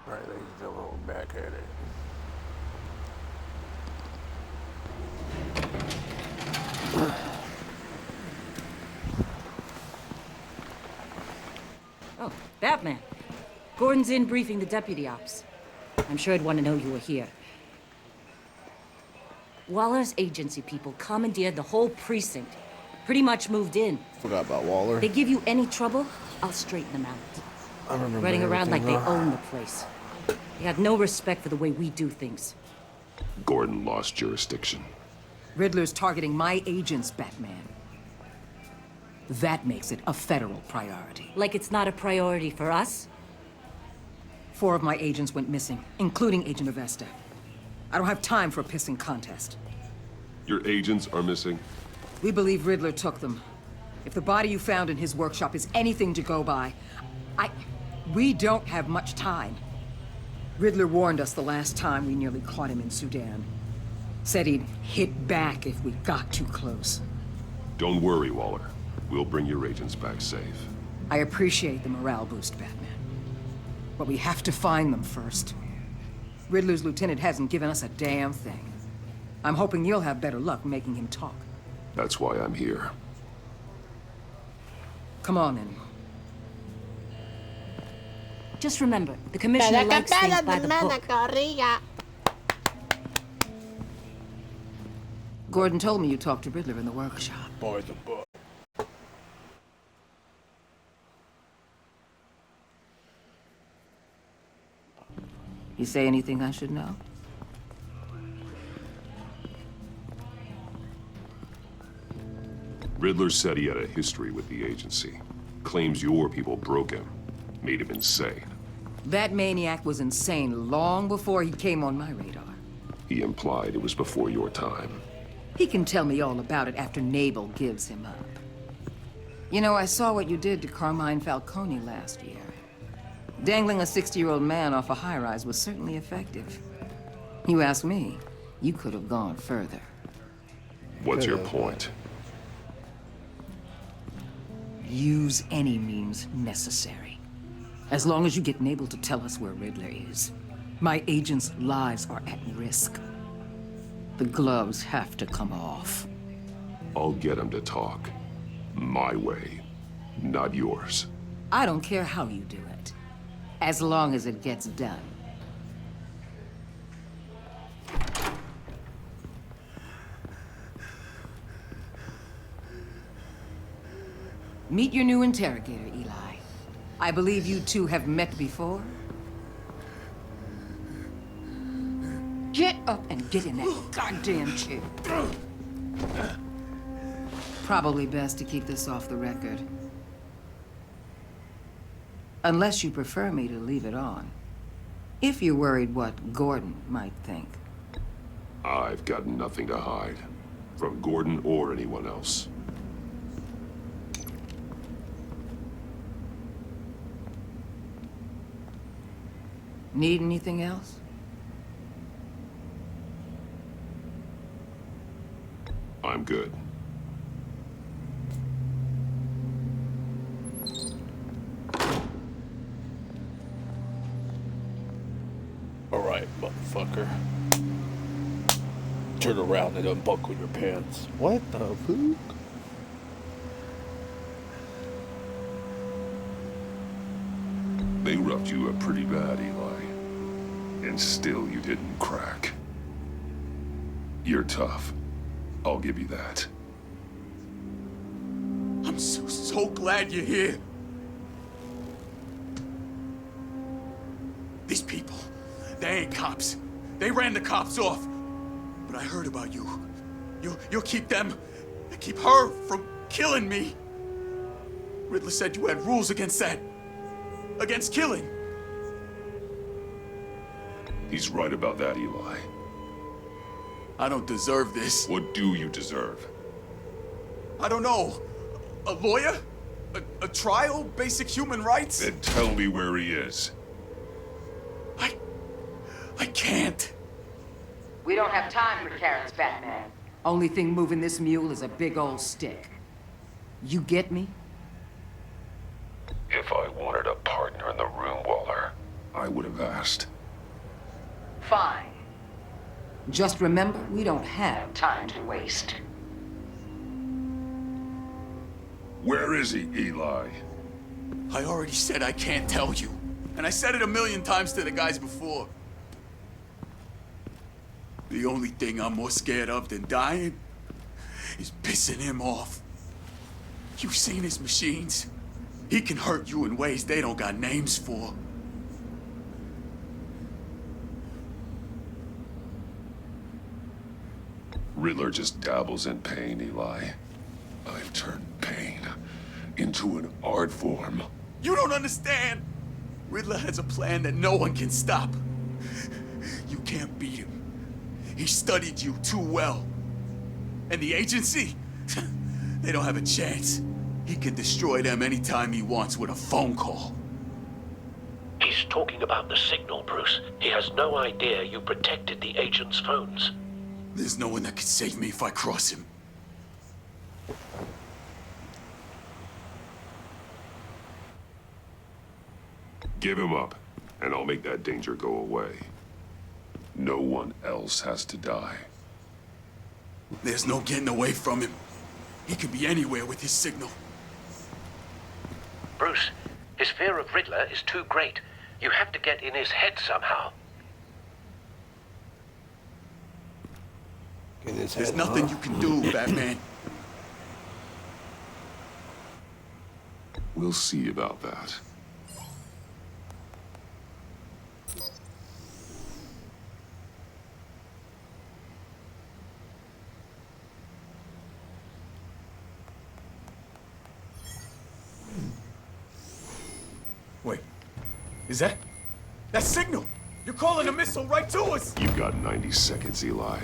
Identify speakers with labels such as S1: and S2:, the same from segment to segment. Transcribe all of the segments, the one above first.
S1: Right, ladies and gentlemen, we're back at it.
S2: Oh, Batman. Gordon's in briefing the deputy ops. I'm sure I'd want to know you were here. Waller's agency people commandeered the whole precinct. Pretty much moved in.
S1: Forgot about Waller.
S2: They give you any trouble, I'll straighten them out.
S1: I remember
S2: Running around like they
S1: everything,
S2: own the place. They have no respect for the way we do things.
S3: Gordon lost jurisdiction.
S4: Riddler's targeting my agents, Batman. That makes it a federal priority.
S2: Like it's not a priority for us?
S4: 4 of my agents went missing, including Agent Avesta. I don't have time for a pissing contest.
S3: Your agents are missing?
S4: We believe Riddler took them. If the body you found in his workshop is anything to go by, we don't have much time. Riddler warned us the last time we nearly caught him in Sudan. Said he'd hit back if we got too close.
S3: Don't worry, Waller. We'll bring your agents back safe.
S4: I appreciate the morale boost, Batman. But we have to find them first. Riddler's lieutenant hasn't given us a damn thing. I'm hoping you'll have better luck making him talk.
S3: That's why I'm here.
S4: Come on, then.
S2: Just remember, the commissioner likes things by the book.
S4: Gordon told me you talked to Riddler in the workshop.
S1: Boy, the book.
S4: You say anything I should know?
S3: Riddler said he had a history with the agency. Claims your people broke him. Made him insane.
S4: That maniac was insane long before he came on my radar.
S3: He implied it was before your time.
S4: He can tell me all about it after Nabel gives him up. You know, I saw what you did to Carmine Falcone last year. Dangling a 60-year-old man off a high-rise was certainly effective. You ask me, you could have gone further.
S3: What's your point?
S4: Use any means necessary. As long as you get Nabel to tell us where Riddler is. My agents' lives are at risk. The gloves have to come off.
S3: I'll get him to talk. My way, not yours.
S4: I don't care how you do it, as long as it gets done. Meet your new interrogator, Eli. I believe you two have met before? Get up and get in that goddamn chair. Probably best to keep this off the record. Unless you prefer me to leave it on. If you're worried what Gordon might think.
S3: I've got nothing to hide. From Gordon or anyone else.
S4: Need anything else?
S3: I'm good.
S1: Alright, motherfucker. Turn around and unbuckle your pants. What the fuck?
S3: They roughed you up pretty bad, Eli. And still you didn't crack. You're tough. I'll give you that.
S5: I'm so glad you're here. These people, they ain't cops. They ran the cops off. But I heard about you. You'll keep them, keep her from killing me. Riddler said you had rules against that. Against killing.
S3: He's right about that, Eli.
S5: I don't deserve this.
S3: What do you deserve?
S5: I don't know. A lawyer? A trial? Basic human rights?
S3: Then tell me where he is.
S5: I can't.
S4: We don't have time for carrots, Batman. Only thing moving this mule is a big old stick. You get me?
S3: If I wanted a partner in the room, Waller, I I would have asked.
S4: Fine. Just remember, we don't have time to waste.
S3: Where is he, Eli?
S5: I already said I can't tell you. And I said it 1,000,000 times to the guys before. The only thing I'm more scared of than dying is pissing him off. You've seen his machines. He can hurt you in ways they don't got names for.
S3: Riddler just dabbles in pain, Eli. I've turned pain into an art form.
S5: You don't understand. Riddler has a plan that no one can stop. You can't beat him. He studied you too well. And the agency? They don't have a chance. He can destroy them anytime he wants with a phone call.
S6: He's talking about the signal, Bruce. He has no idea you protected the agent's phones.
S5: There's no one that can save me if I cross him.
S3: Give him up, and I'll make that danger go away. No one else has to die.
S5: There's no getting away from him. He could be anywhere with his signal.
S6: Bruce, his fear of Riddler is too great. You have to get in his head somehow.
S1: In his
S5: There's
S1: head,
S5: nothing
S1: huh?
S5: you can do, Batman.
S3: We'll see about that.
S5: Wait, is that signal? You're calling a missile right to us!
S3: You've got 90 seconds, Eli.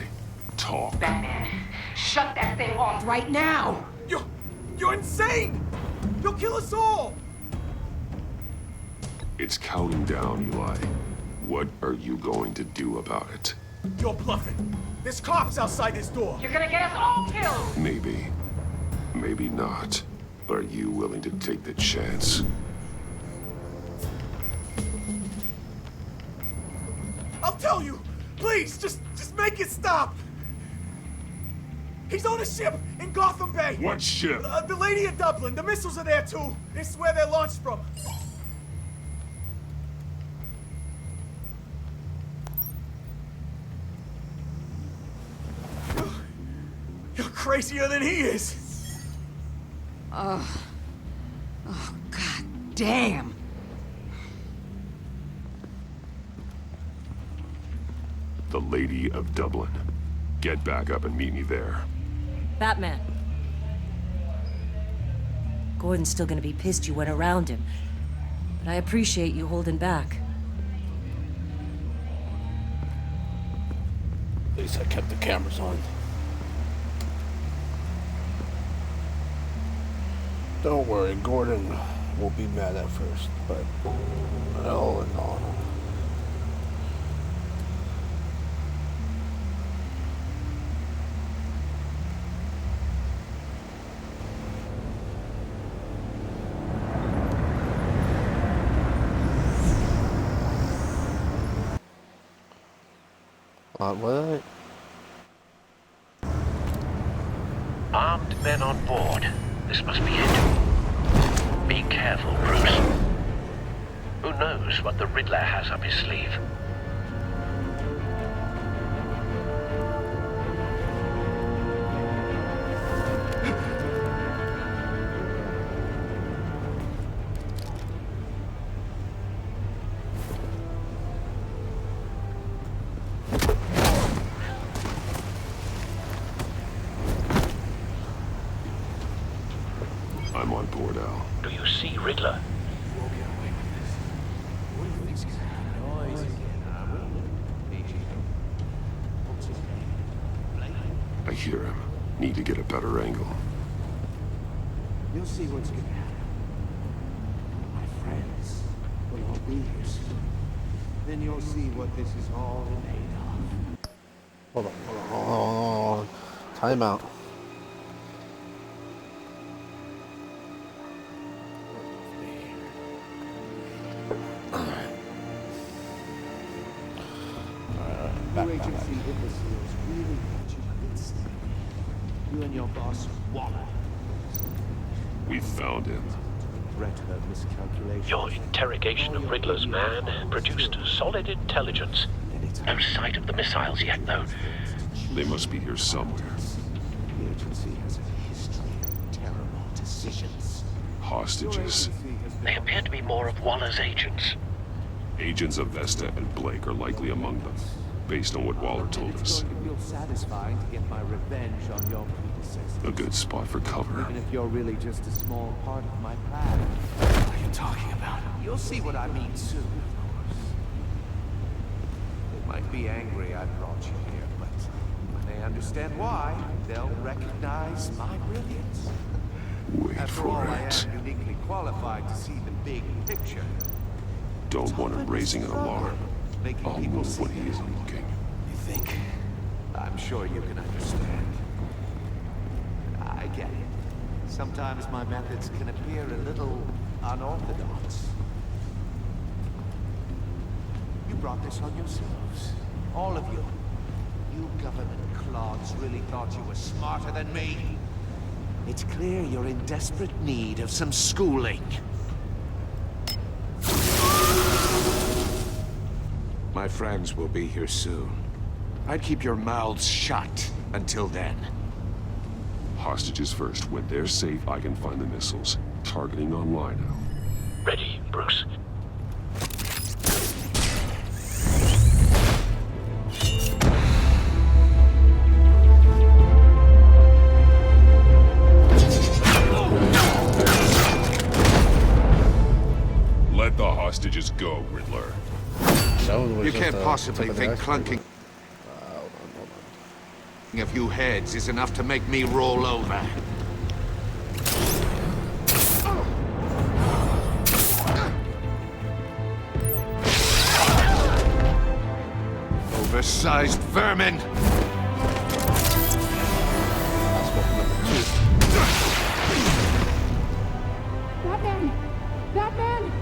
S3: Talk.
S4: Batman, shut that thing off right now!
S5: You're insane! You'll kill us all!
S3: It's counting down, Eli. What are you going to do about it?
S5: You're bluffing. There's cops outside this door.
S4: You're gonna get us all killed!
S3: Maybe. Maybe not. Are you willing to take the chance?
S5: I'll tell you! Please, just make it stop! He's on a ship in Gotham Bay!
S3: What ship?
S5: The Lady of Dublin. The missiles are there, too. This is where they're launched from. You're crazier than he is.
S4: God damn!
S3: The Lady of Dublin. Get back up and meet me there.
S2: Batman. Gordon's still gonna be pissed you went around him. But I appreciate you holding back.
S1: At least I kept the cameras on. Don't worry, Gordon will be mad at first, but all in all. What?
S6: Armed men on board. This must be it. Be careful, Bruce. Who knows what the Riddler has up his sleeve?
S3: I'm on board, Al.
S6: Do you see Riddler?
S3: I hear him. Need to get a better angle.
S7: You'll see what's gonna happen. My friends will all be here soon. Then you'll see what this is all made of.
S1: Hold on. Time out.
S7: agency imbeciles really thought you could stay. You and your boss, Waller.
S3: We found him.
S7: Regret her miscalculation.
S6: Your interrogation of Riddler's man produced solid intelligence. No sight of the missiles yet, though.
S3: They must be here somewhere.
S7: The agency has a history of terrible decisions.
S3: Hostages.
S6: They appear to be more of Waller's agents.
S3: Agents of Vesta and Blake are likely among them, based on what Waller told
S7: It's
S3: us.
S7: going to feel satisfying to get my revenge on your predecessors.
S3: A good spot for cover.
S7: Even if you're really just a small part of my plan. What are you talking about? You'll see what I mean soon, of course. They might be angry I brought you here, but when they understand why, they'll recognize my brilliance.
S3: Wait
S7: After all,
S3: for
S7: I
S3: it.
S7: am uniquely qualified to see the big picture.
S3: Don't want him raising an alarm.
S7: Making
S3: I'll
S7: people
S3: move
S7: see
S3: when he isn't looking.
S7: You think? I'm sure you can understand. I get it. Sometimes my methods can appear a little unorthodox. You brought this on yourselves. All of you. You government clods really thought you were smarter than me. It's clear you're in desperate need of some schooling. My friends will be here soon. I'd keep your mouths shut until then.
S3: Hostages first. When they're safe, I can find the missiles. Targeting on Lino.
S6: Ready, Bruce?
S3: Let the hostages go, Riddler.
S7: You can't possibly think clunking a few heads is enough to make me roll over. Oversized vermin!
S8: Batman! Batman!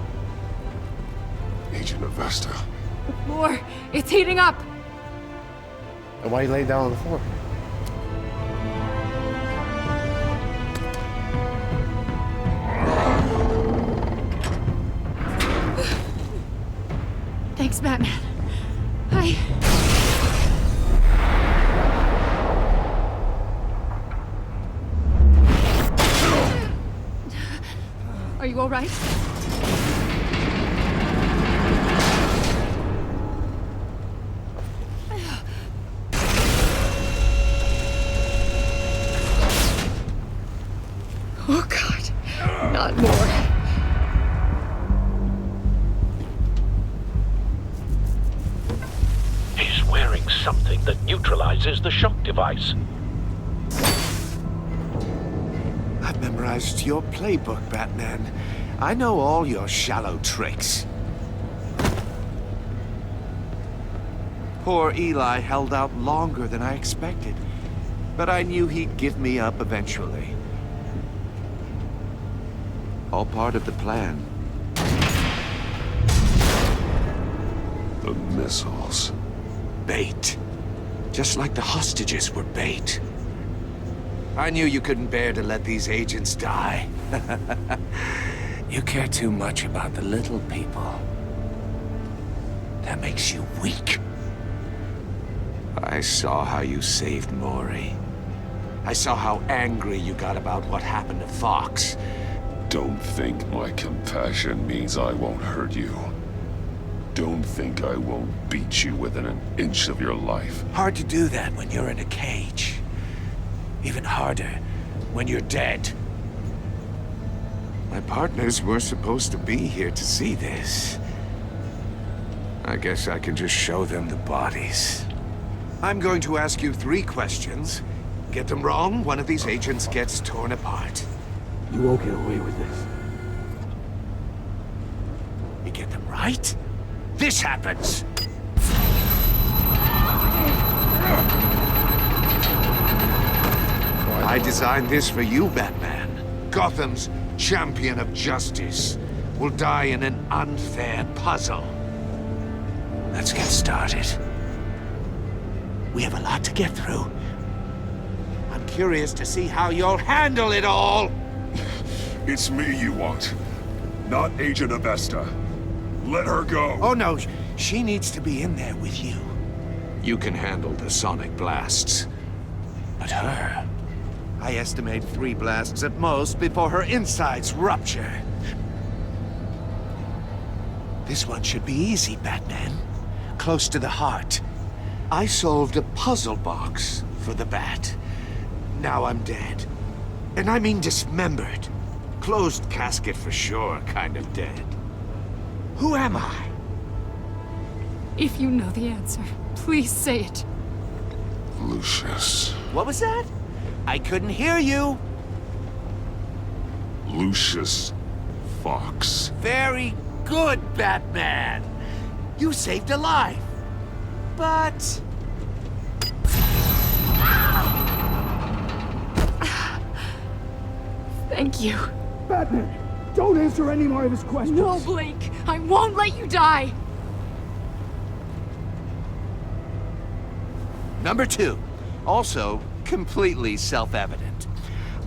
S3: Agent of Vesta.
S8: The floor, it's heating up!
S1: And why you lay down on the floor?
S8: Thanks, Batman. Are you all right? Oh, God. Not more.
S6: He's wearing something that neutralizes the shock device.
S7: I've memorized your playbook, Batman. I know all your shallow tricks. Poor Eli held out longer than I expected, but I knew he'd give me up eventually. All part of the plan.
S3: The missiles.
S7: Bait. Just like the hostages were bait. I knew you couldn't bear to let these agents die. You care too much about the little people. That makes you weak. I saw how you saved Maury. I saw how angry you got about what happened to Fox.
S3: Don't think my compassion means I won't hurt you. Don't think I won't beat you within an inch of your life.
S7: Hard to do that when you're in a cage. Even harder when you're dead. My partners were supposed to be here to see this. I guess I can just show them the bodies. I'm going to ask you 3 questions. Get them wrong, one of these agents gets torn apart.
S1: You won't get away with this.
S7: You get them right, this happens. I designed this for you, Batman. Gotham's champion of justice will die in an unfair puzzle. Let's get started. We have a lot to get through. I'm curious to see how you'll handle it all.
S3: It's me you want, not Agent Avesta. Let her go.
S7: Oh no, she needs to be in there with you. You can handle the sonic blasts. But her... I estimate 3 blasts at most before her insides rupture. This one should be easy, Batman. Close to the heart. I solved a puzzle box for the Bat. Now I'm dead. And I mean dismembered. Closed casket for sure, kind of dead. Who am I?
S8: If you know the answer, please say it.
S3: Lucius.
S7: What was that? I couldn't hear you.
S3: Lucius Fox.
S7: Very good, Batman. You saved a life. But...
S8: Thank you.
S9: Batman, don't answer any more of his questions.
S8: No, Blake. I won't let you die.
S7: Number 2. Also, completely self-evident.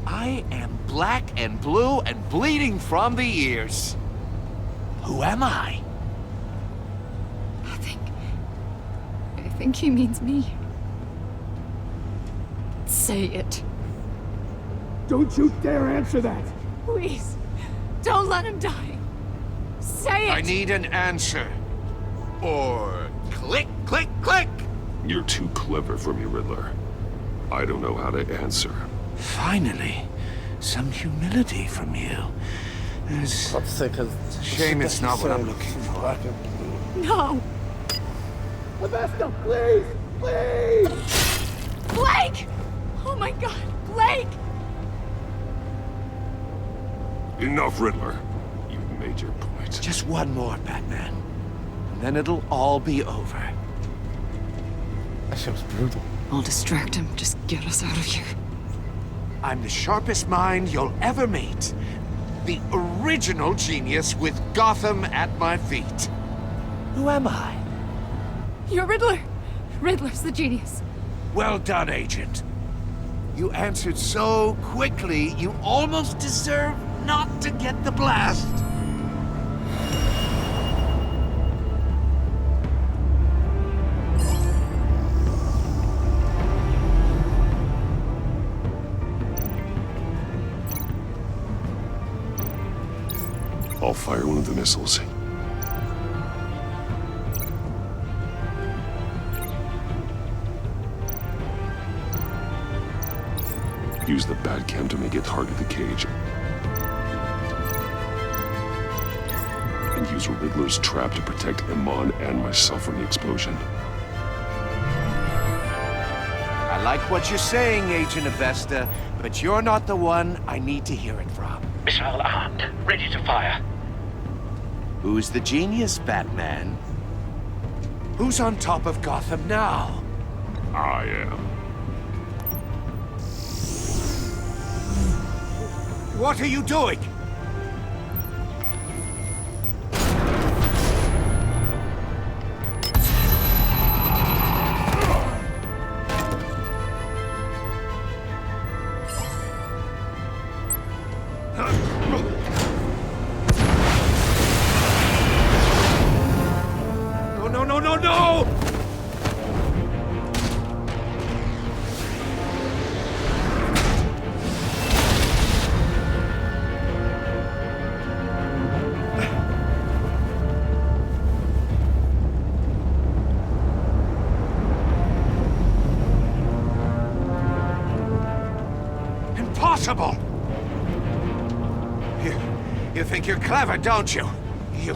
S7: I am black and blue and bleeding from the ears. Who am I?
S8: I think he means me. Say it.
S9: Don't you dare answer that.
S8: Please. Don't let him die. Say it!
S7: I need an answer. Or click, click, click!
S3: You're too clever for me, Riddler. I don't know how to answer.
S7: Finally, some humility from you. It's
S1: Let's say, because
S7: shame it's not what I'm looking for.
S1: Black and blue.
S8: No!
S9: Avesta, please! Please!
S8: Blake! Oh my god, Blake!
S3: Enough, Riddler. You've made your point.
S7: Just one more, Batman. And then it'll all be over.
S1: That shit was brutal.
S8: I'll distract him. Just get us out of here.
S7: I'm the sharpest mind you'll ever meet. The original genius with Gotham at my feet. Who am I?
S8: You're Riddler. Riddler's the genius.
S7: Well done, Agent. You answered so quickly, you almost deserve not to get the blast.
S3: I'll fire one of the missiles. Use the Batcam to make it target the cage. And use Riddler's trap to protect Iman and myself from the explosion.
S7: I like what you're saying, Agent Avesta, but you're not the one I need to hear it from.
S6: Missile armed, ready to fire.
S7: Who's the genius, Batman? Who's on top of Gotham now?
S3: I am.
S7: What are you doing? No! Impossible! You think you're clever, don't you? You...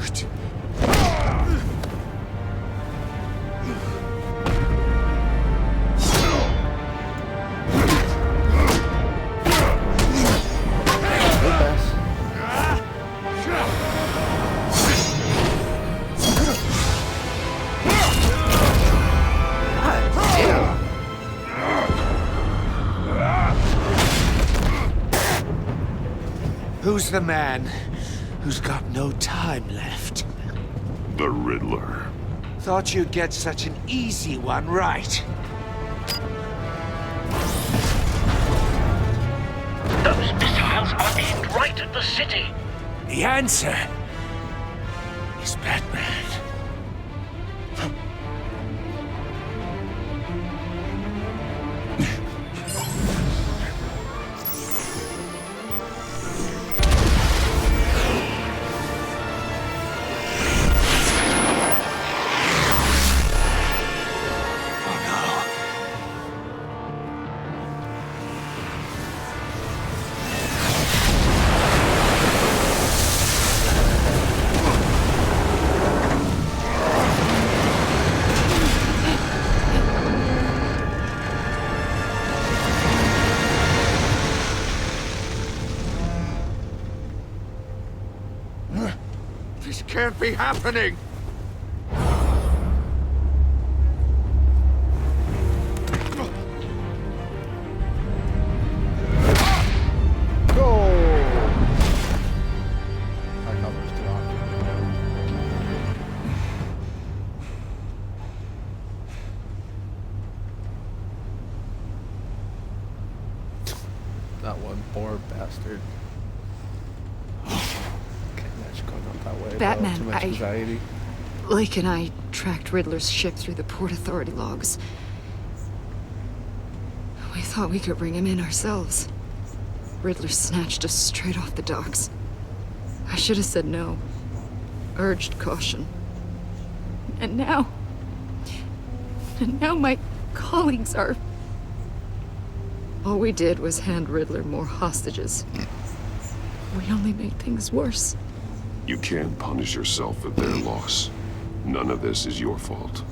S7: Who's the man who's got no time left?
S3: The Riddler.
S7: Thought you'd get such an easy one right.
S6: aimed right at the city.
S7: The answer is Batman.
S10: This can't be happening!
S1: That one poor bastard. Can't imagine going up that way.
S8: Batman,
S1: Too much anxiety.
S8: Lake and I tracked Riddler's ship through the Port Authority logs. We thought we could bring him in ourselves. Riddler snatched us straight off the docks. I should have said no. Urged caution. And now my colleagues are... All we did was hand Riddler more hostages. We only made things worse.
S3: You can't punish yourself for their loss. None of this is your fault.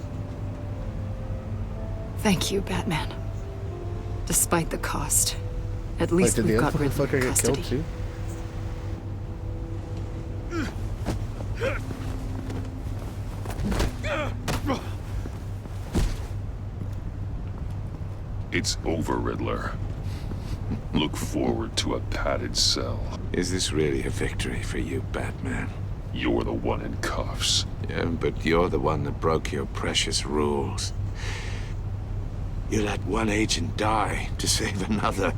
S8: Thank you, Batman. Despite the cost, at least
S1: Did
S8: we've
S1: the
S8: got
S1: other
S8: Riddler
S1: motherfucker
S8: in
S1: get
S8: custody.
S1: killed too?
S3: It's over, Riddler. Look forward to a padded cell.
S7: Is this really a victory for you, Batman?
S3: You're the one in cuffs.
S7: Yeah, but you're the one that broke your precious rules. You let one agent die to save another.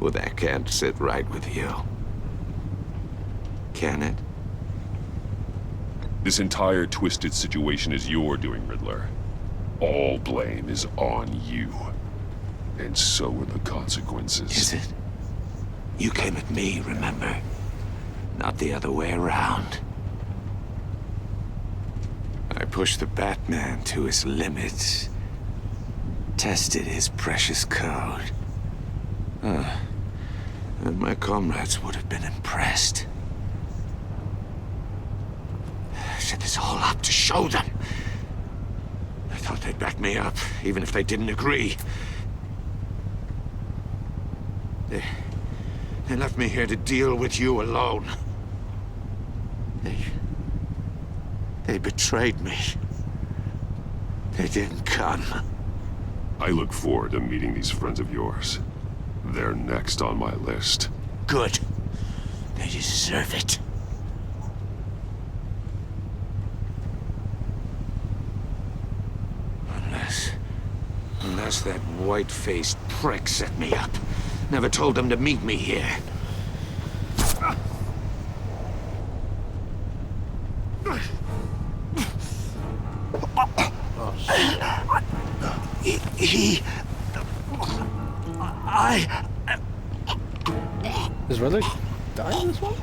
S7: Well, that can't sit right with you. Can it?
S3: This entire twisted situation is your doing, Riddler. All blame is on you. And so are the consequences.
S7: Is it? You came at me, remember? Not the other way around. I pushed the Batman to his limits. Tested his precious code. And my comrades would have been impressed. I set this all up to show them. I thought they'd back me up, even if they didn't agree. They left me here to deal with you alone. They betrayed me. They didn't come.
S3: I look forward to meeting these friends of yours. They're next on my list.
S7: Good. They deserve it. Unless that white-faced prick set me up. Never told them to meet me here.
S1: Is Riddler dying in this one?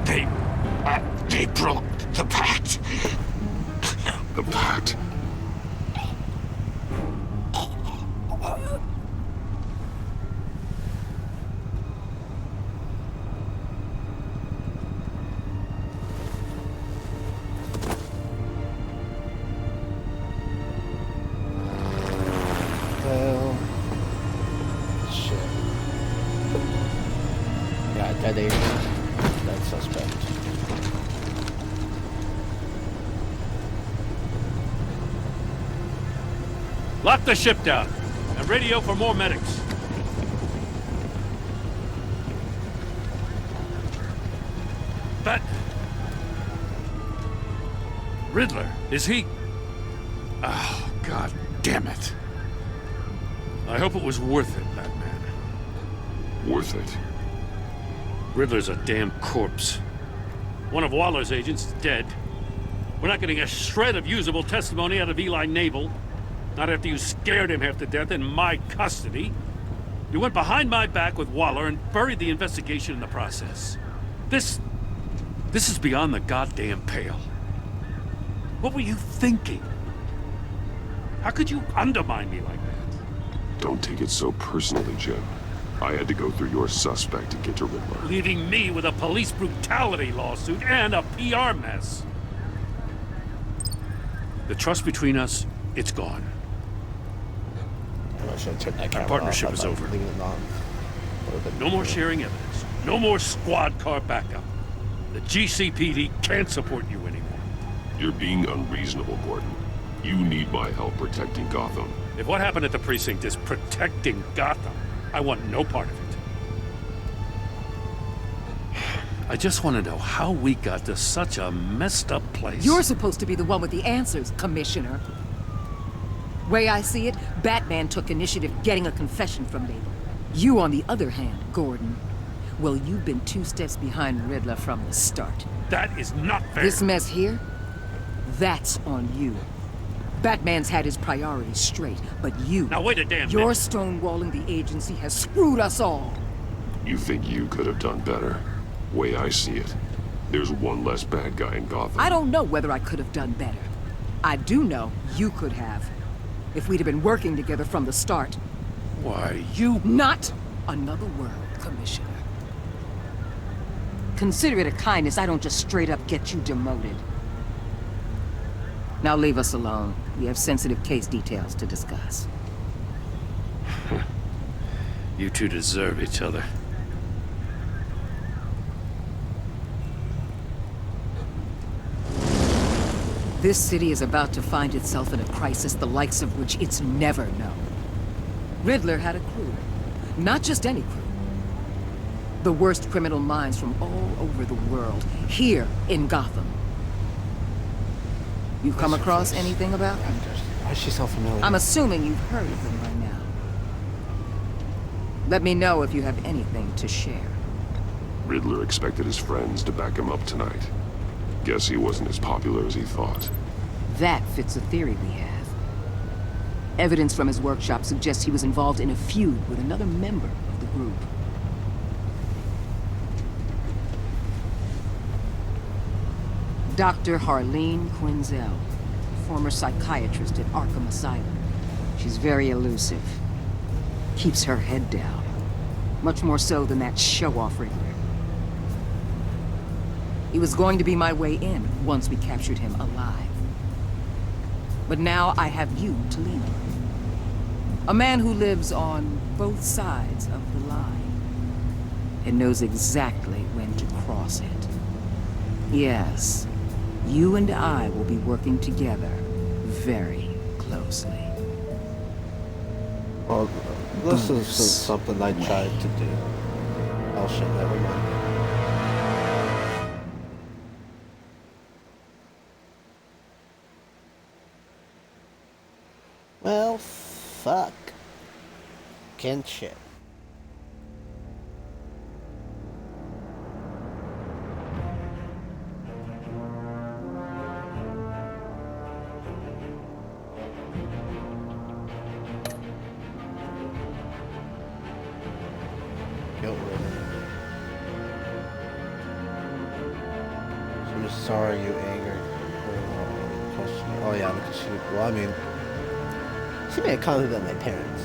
S7: They broke the pact.
S3: The pact?
S1: Shit. Yeah, dead agent. Dead suspect.
S11: Lock the ship down and radio for more medics. But Riddler, is he?
S10: Oh, God damn it.
S11: I hope it was worth it, Batman.
S3: Worth it.
S11: Riddler's a damn corpse. One of Waller's agents is dead. We're not getting a shred of usable testimony out of Eli Naval. Not after you scared him half to death in my custody. You went behind my back with Waller and buried the investigation in the process. This is beyond the goddamn pale. What were you thinking? How could you undermine me like that?
S3: Don't take it so personally, Jim. I had to go through your suspect to get to Riddler.
S11: Leaving me with a police brutality lawsuit and a PR mess. The trust between us, it's gone.
S1: I should turn that camera
S11: Our partnership
S1: off.
S11: is over.
S1: Leaving it on.
S11: No more sharing evidence. No more squad car backup. The GCPD can't support you anymore.
S3: You're being unreasonable, Gordon. You need my help protecting Gotham.
S11: If what happened at the precinct is protecting Gotham, I want no part of it. I just want to know how we got to such a messed up place.
S4: You're supposed to be the one with the answers, Commissioner. Way I see it, Batman took initiative getting a confession from Naval. You, on the other hand, Gordon, well, you've been 2 steps behind Riddler from the start.
S11: That is not fair.
S4: This mess here, that's on you. Batman's had his priorities straight, but you...
S11: Now wait a damn
S4: Your
S11: minute.
S4: stonewalling the agency has screwed us all.
S3: You think you could have done better? Way I see it, there's one less bad guy in Gotham.
S4: I don't know whether I could have done better. I do know you could have. If we'd have been working together from the start.
S11: Why, you...
S4: Not another word, Commissioner. Consider it a kindness I don't just straight up get you demoted. Now leave us alone. We have sensitive case details to discuss.
S11: You two deserve each other.
S4: This city is about to find itself in a crisis the likes of which it's never known. Riddler had a crew. Not just any crew. The worst criminal minds from all over the world, here in Gotham. You've come across anything about them?
S1: Why is she so familiar?
S4: I'm assuming you've heard of them by now. Let me know if you have anything to share.
S3: Riddler expected his friends to back him up tonight. Guess he wasn't as popular as he thought.
S4: That fits a theory we have. Evidence from his workshop suggests he was involved in a feud with another member of the group. Dr. Harleen Quinzel, former psychiatrist at Arkham Asylum. She's very elusive. Keeps her head down. Much more so than that show-off Riddler. He was going to be my way in once we captured him alive. But now I have you to lean on. A man who lives on both sides of the line and knows exactly when to cross it. Yes, you and I will be working together very closely.
S1: Well, this is something I tried to do. Oh shit, never mind. Well, fuck. Kinship. Guilt ridden. So I'm just sorry you angered her. Oh yeah, because she, well I mean, she made a comment about my parents.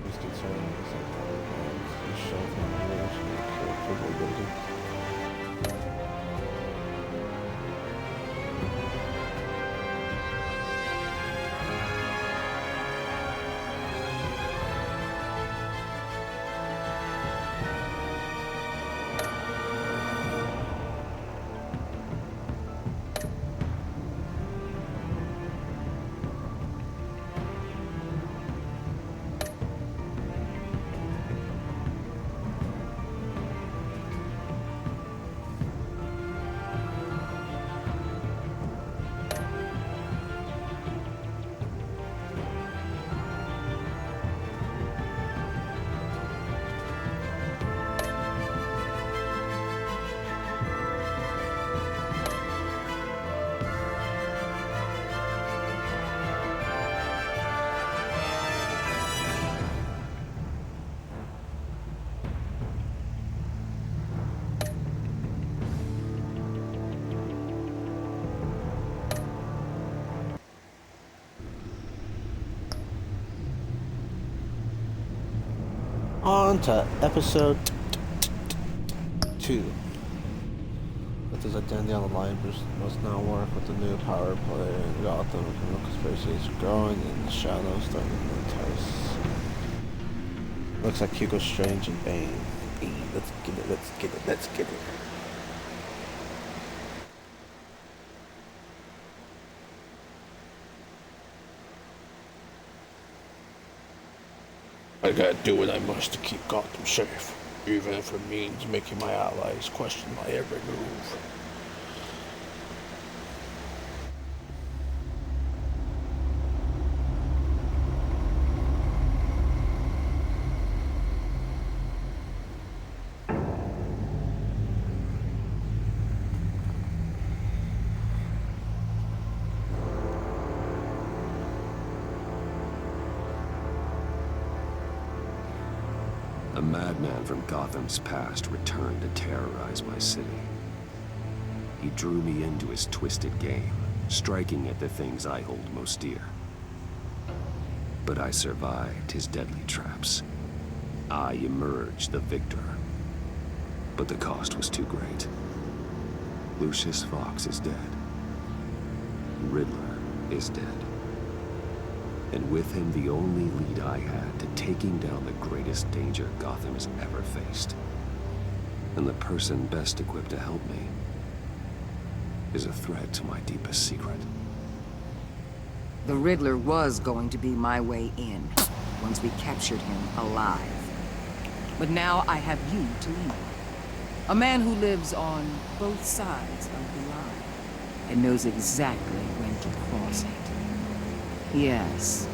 S1: He's concerned with his parents. He showed him the relationship for mobility. On to episode 2. With his identity on the line, Bruce must now work with the new power player in Gotham. Criminal conspiracies growing in the shadows, threatening to entice. Looks like Hugo Strange and Bane. Hey, let's get it, let's get it, let's get it. I gotta do what I must to keep Gotham safe, even if it means making my allies question my every move.
S12: A madman from Gotham's past returned to terrorize my city. He drew me into his twisted game, striking at the things I hold most dear. But I survived his deadly traps. I emerged the victor. But the cost was too great. Lucius Fox is dead. Riddler is dead. And with him the only lead I had to taking down the greatest danger Gotham has ever faced. And the person best equipped to help me is a threat to my deepest secret.
S4: The Riddler was going to be my way in, once we captured him alive. But now I have you to lean on. A man who lives on both sides of the line, and knows exactly when to cross it. Yes,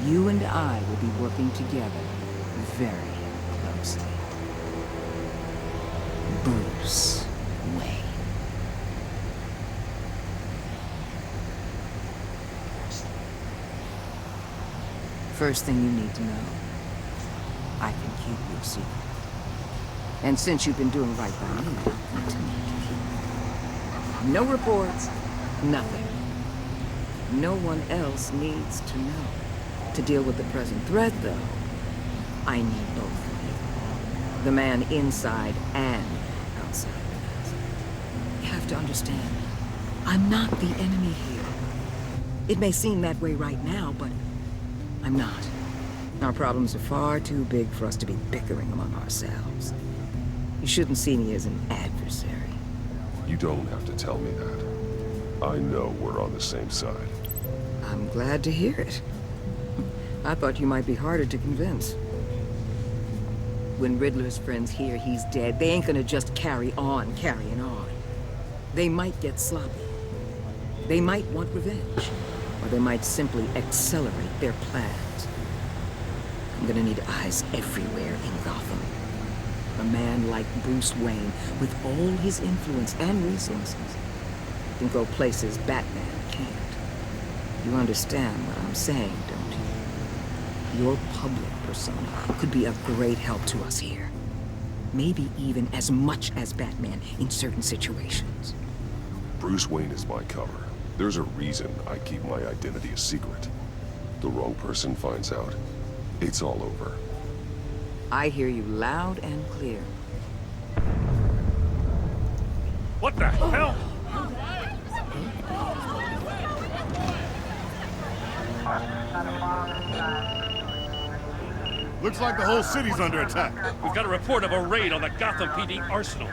S4: you and I will be working together very closely. Bruce Wayne. First thing you need to know, I can keep your secret. And since you've been doing right by me, I'll continue to keep it. No reports, nothing. No one else needs to know. To deal with the present threat, though, I need both of you. The man inside and outside the mask. You have to understand, I'm not the enemy here. It may seem that way right now, but I'm not. Our problems are far too big for us to be bickering among ourselves. You shouldn't see me as an adversary.
S3: You don't have to tell me that. I know we're on the same side.
S4: I'm glad to hear it. I thought you might be harder to convince. When Riddler's friends hear he's dead, they ain't gonna just carry on carrying on. They might get sloppy. They might want revenge. Or they might simply accelerate their plans. I'm gonna need eyes everywhere in Gotham. A man like Bruce Wayne, with all his influence and resources, can go places Batman can't. You understand what I'm saying, don't you? Your public persona could be a great help to us here. Maybe even as much as Batman in certain situations.
S3: Bruce Wayne is my cover. There's a reason I keep my identity a secret. The wrong person finds out, it's all over.
S4: I hear you loud and clear.
S11: What the hell?
S13: Looks like the whole city's under attack.
S11: We've got a report of a raid on the Gotham PD arsenal.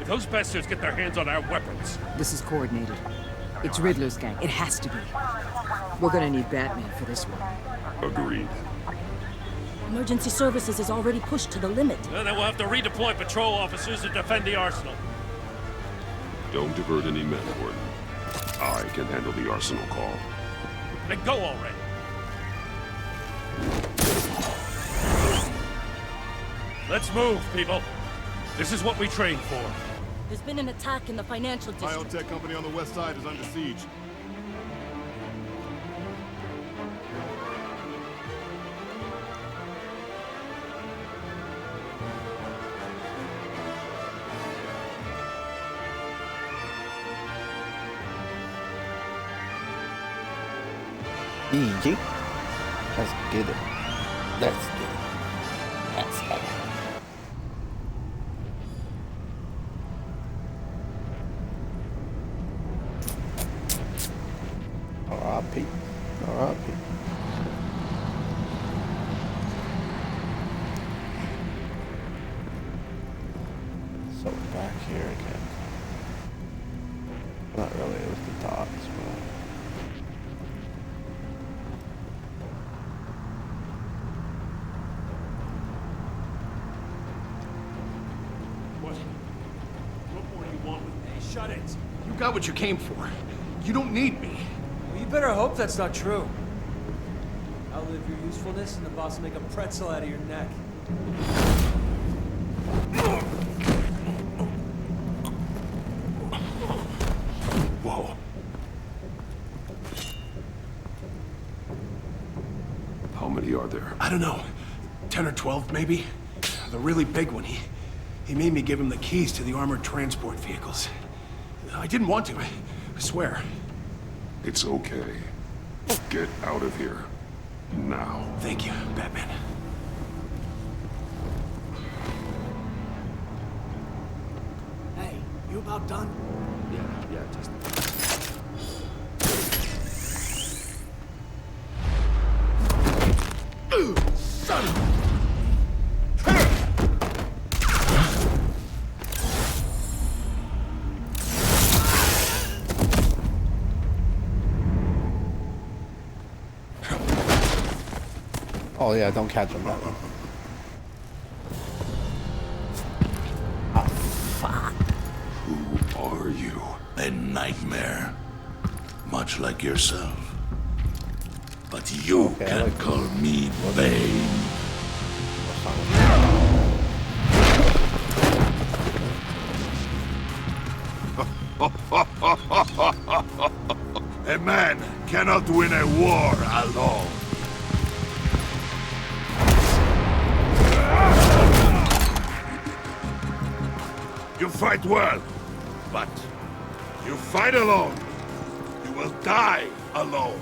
S11: If those bastards get their hands on our weapons...
S4: This is coordinated. It's Riddler's gang. It has to be. We're gonna need Batman for this one.
S3: Agreed.
S2: Emergency services is already pushed to the limit.
S11: Well, then we'll have to redeploy patrol officers to defend the arsenal.
S3: Don't divert any men, Gordon. I can handle the arsenal call.
S11: Then go already. Let's move, people. This is what we trained for.
S2: There's been an attack in the financial district.
S13: Biotech company on the west side is under siege.
S1: Easy. Let's get it. Let's get it. R.I.P. R.I.P. So we're back here again. Not really with the dots, but...
S11: What more do you want with me?
S14: Hey, shut it. You got what you came for. You don't need me.
S15: Well, you better hope that's not true. Outlive your usefulness and the boss will make a pretzel out of your neck.
S14: Whoa.
S3: How many are there?
S14: I don't know. 10 or 12, maybe? The really big one, he made me give him the keys to the armored transport vehicles. I didn't want to, I swear.
S3: It's okay. Get out of here. Now.
S14: Thank you, Batman.
S15: Hey, you about done?
S12: Yeah, just...
S14: Son of a...
S1: Oh yeah, don't catch him, Batman.
S3: Who are you?
S16: A nightmare. Much like yourself. But you can't call me Bane. A man cannot win a war alone. You fight well, but you fight alone. You will die alone.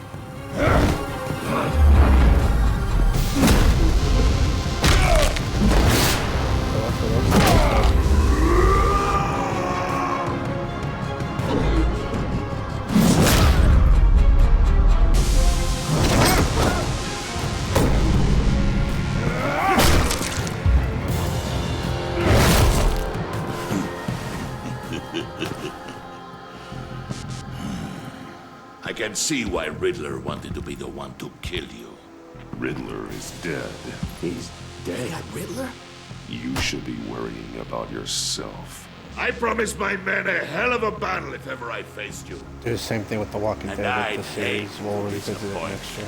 S16: I can see why Riddler wanted to be the one to kill you.
S3: Riddler is dead.
S16: He's dead? Riddler?
S3: You should be worrying about yourself.
S16: I promised my men a hell of a battle if ever I faced you.
S1: Do the same thing with The Walking
S16: And
S1: Dead with the
S16: I'd hate
S1: series. We'll
S16: to
S1: revisit it
S16: disappoint
S1: next year.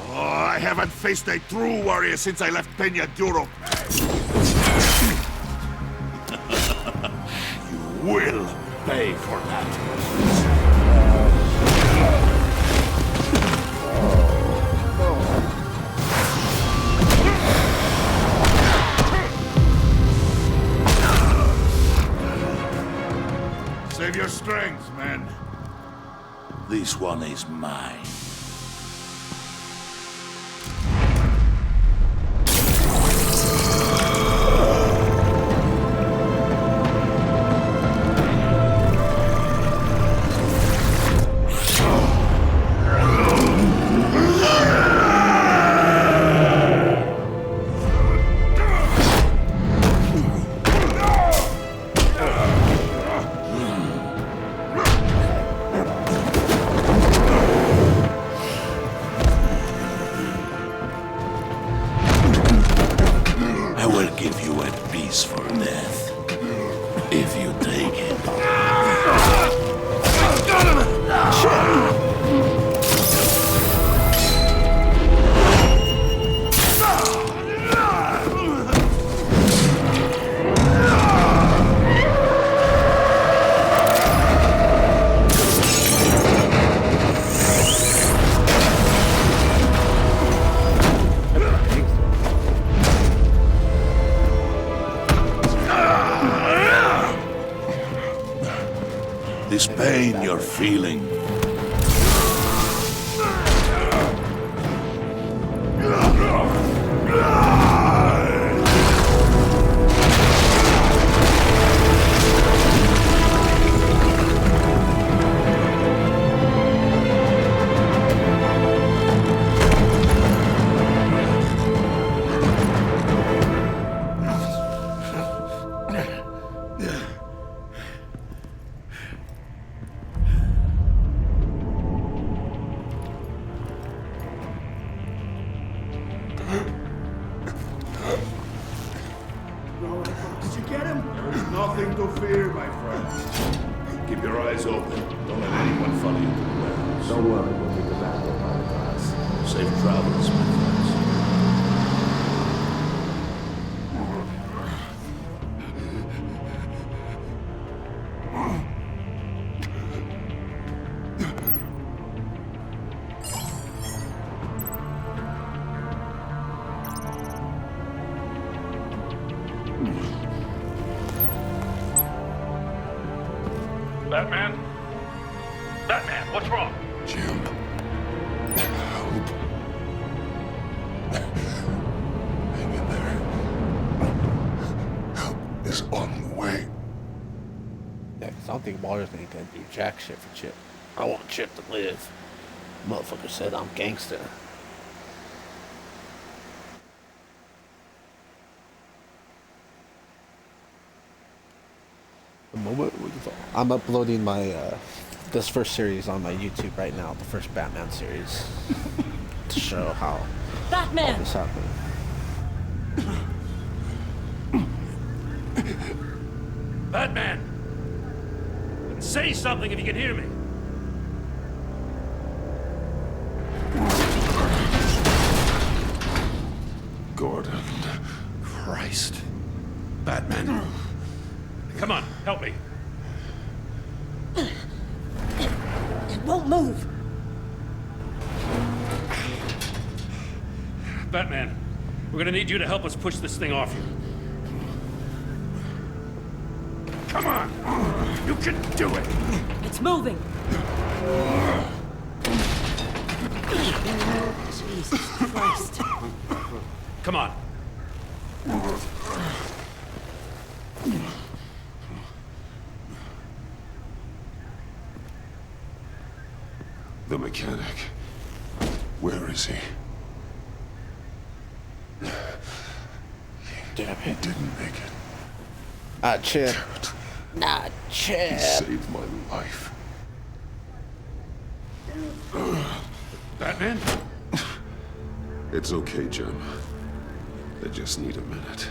S16: Oh, I haven't faced a true warrior since I left Peña Duro. You will pay for that. Save your strength, man. This one is mine. For death, if you take it. This pain you're feeling. fear, my friend. Keep your eyes open. Don't let anyone follow you to the warehouse.
S1: Don't worry, we'll be the backup by the class.
S16: Safe travels, my friends.
S11: Batman? Batman, what's wrong?
S3: Jim. Help. Hang in there. Help is on the way.
S1: Yeah, 'cause I don't think Walter's ain't gonna do jack shit for Chip. I want Chip to live. Motherfucker said I'm gangster. The moment I'm uploading my this first series on my YouTube right now, the first Batman series, to show how all
S2: Batman!
S1: this happened.
S11: Batman! Say something if you can hear me.
S3: Gordon. Christ. Batman.
S11: Come on, help me.
S2: It won't move.
S11: Batman, we're gonna need you to help us push this thing off you. Come on! You can do it!
S2: It's moving. Jesus Christ.
S11: Come on.
S3: The mechanic. Where is he?
S1: Damn
S3: He
S1: it.
S3: didn't make it.
S1: Chip.
S3: Garrett,
S1: Not Chip.
S3: he saved my life.
S11: Batman?
S3: It's okay, Jim. I just need a minute.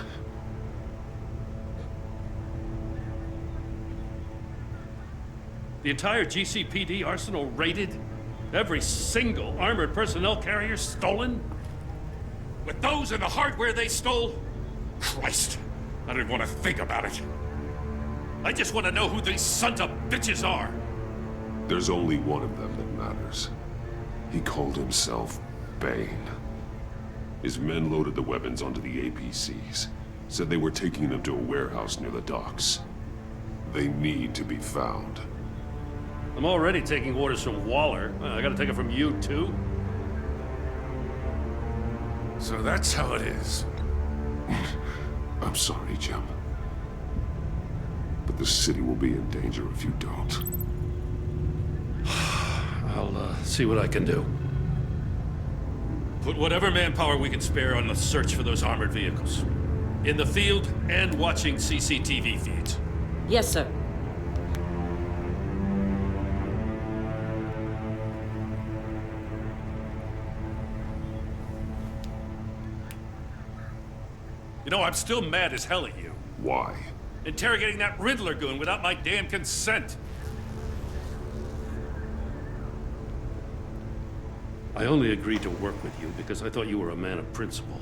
S11: The entire GCPD arsenal raided? Every single armored personnel carrier stolen? With those and the hardware they stole? Christ, I don't want to think about it. I just want to know who these sons of bitches are.
S3: There's only one of them that matters. He called himself Bane. His men loaded the weapons onto the APCs. Said they were taking them to a warehouse near the docks. They need to be found.
S11: I'm already taking orders from Waller. I gotta take it from you, too? So that's how it is.
S3: I'm sorry, Jim. But the city will be in danger if you don't.
S11: I'll see what I can do. Put whatever manpower we can spare on the search for those armored vehicles. In the field and watching CCTV feeds.
S2: Yes, sir.
S11: You know, I'm still mad as hell at you.
S3: Why?
S11: Interrogating that Riddler goon without my damn consent. I only agreed to work with you because I thought you were a man of principle.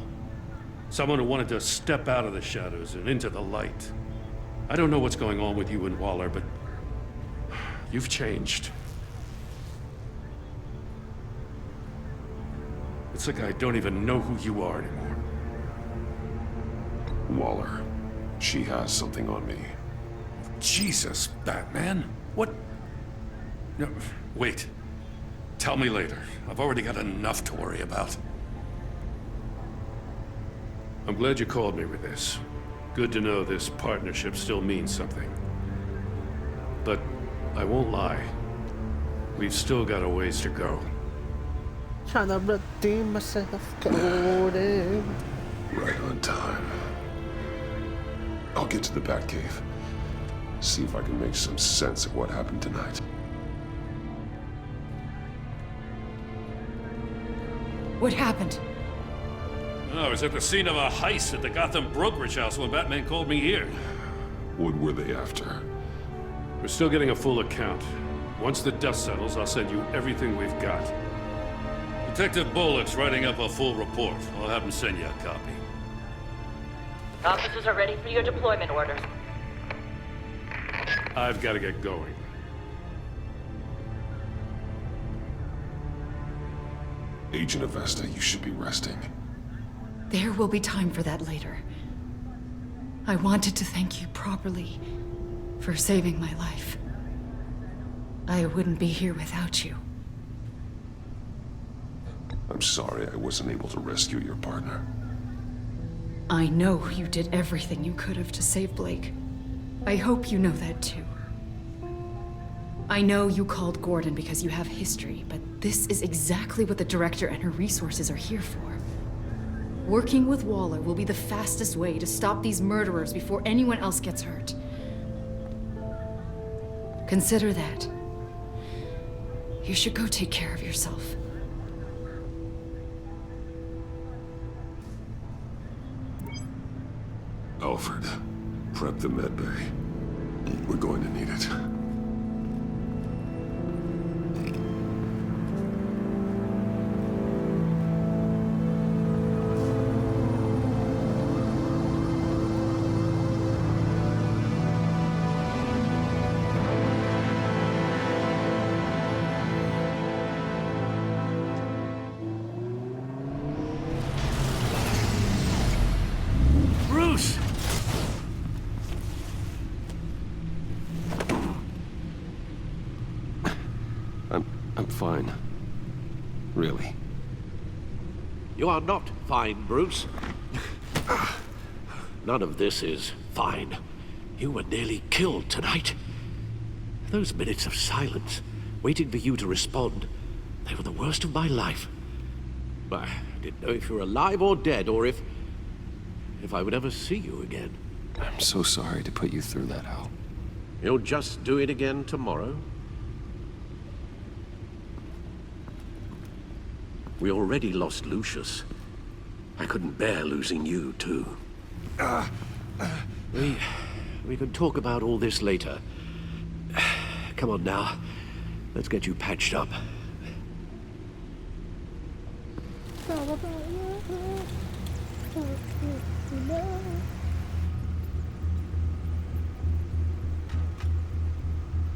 S11: Someone who wanted to step out of the shadows and into the light. I don't know what's going on with you and Waller, but you've changed. It's like I don't even know who you are anymore.
S3: Waller. She has something on me.
S11: Jesus, Batman. What? No, wait. Tell me later. I've already got enough to worry about. I'm glad you called me with this. Good to know this partnership still means something. But I won't lie. We've still got a ways to go.
S1: Trying to redeem myself, Gordon.
S3: Right on time. I'll get to the Batcave. See if I can make some sense of what happened tonight.
S4: What happened?
S11: I was at the scene of a heist at the Gotham brokerage house when Batman called me here.
S3: What were they after?
S11: We're still getting a full account. Once the dust settles, I'll send you everything we've got. Detective Bullock's writing up a full report. I'll have him send you a copy.
S2: Officers are ready for your deployment order.
S11: I've got to get going.
S3: Agent Avesta, you should be resting.
S8: There will be time for that later. I wanted to thank you properly for saving my life. I wouldn't be here without you.
S3: I'm sorry I wasn't able to rescue your partner.
S8: I know you did everything you could have to save Blake. I hope you know that too. I know you called Gordon because you have history, but this is exactly what the Director and her resources are here for. Working with Waller will be the fastest way to stop these murderers before anyone else gets hurt. Consider that. You should go take care of yourself.
S3: Alfred, prep the med bay. We're going to need it.
S11: Bruce!
S12: I'm fine. Really.
S6: You are not fine, Bruce. None of this is fine. You were nearly killed tonight. Those minutes of silence, waiting for you to respond, they were the worst of my life. I didn't know if you were alive or dead, or if I would ever see you again.
S12: I'm so sorry to put you through that, Al.
S6: You'll just do it again tomorrow? We already lost Lucius. I couldn't bear losing you, too. We can talk about all this later. Come on now. Let's get you patched up.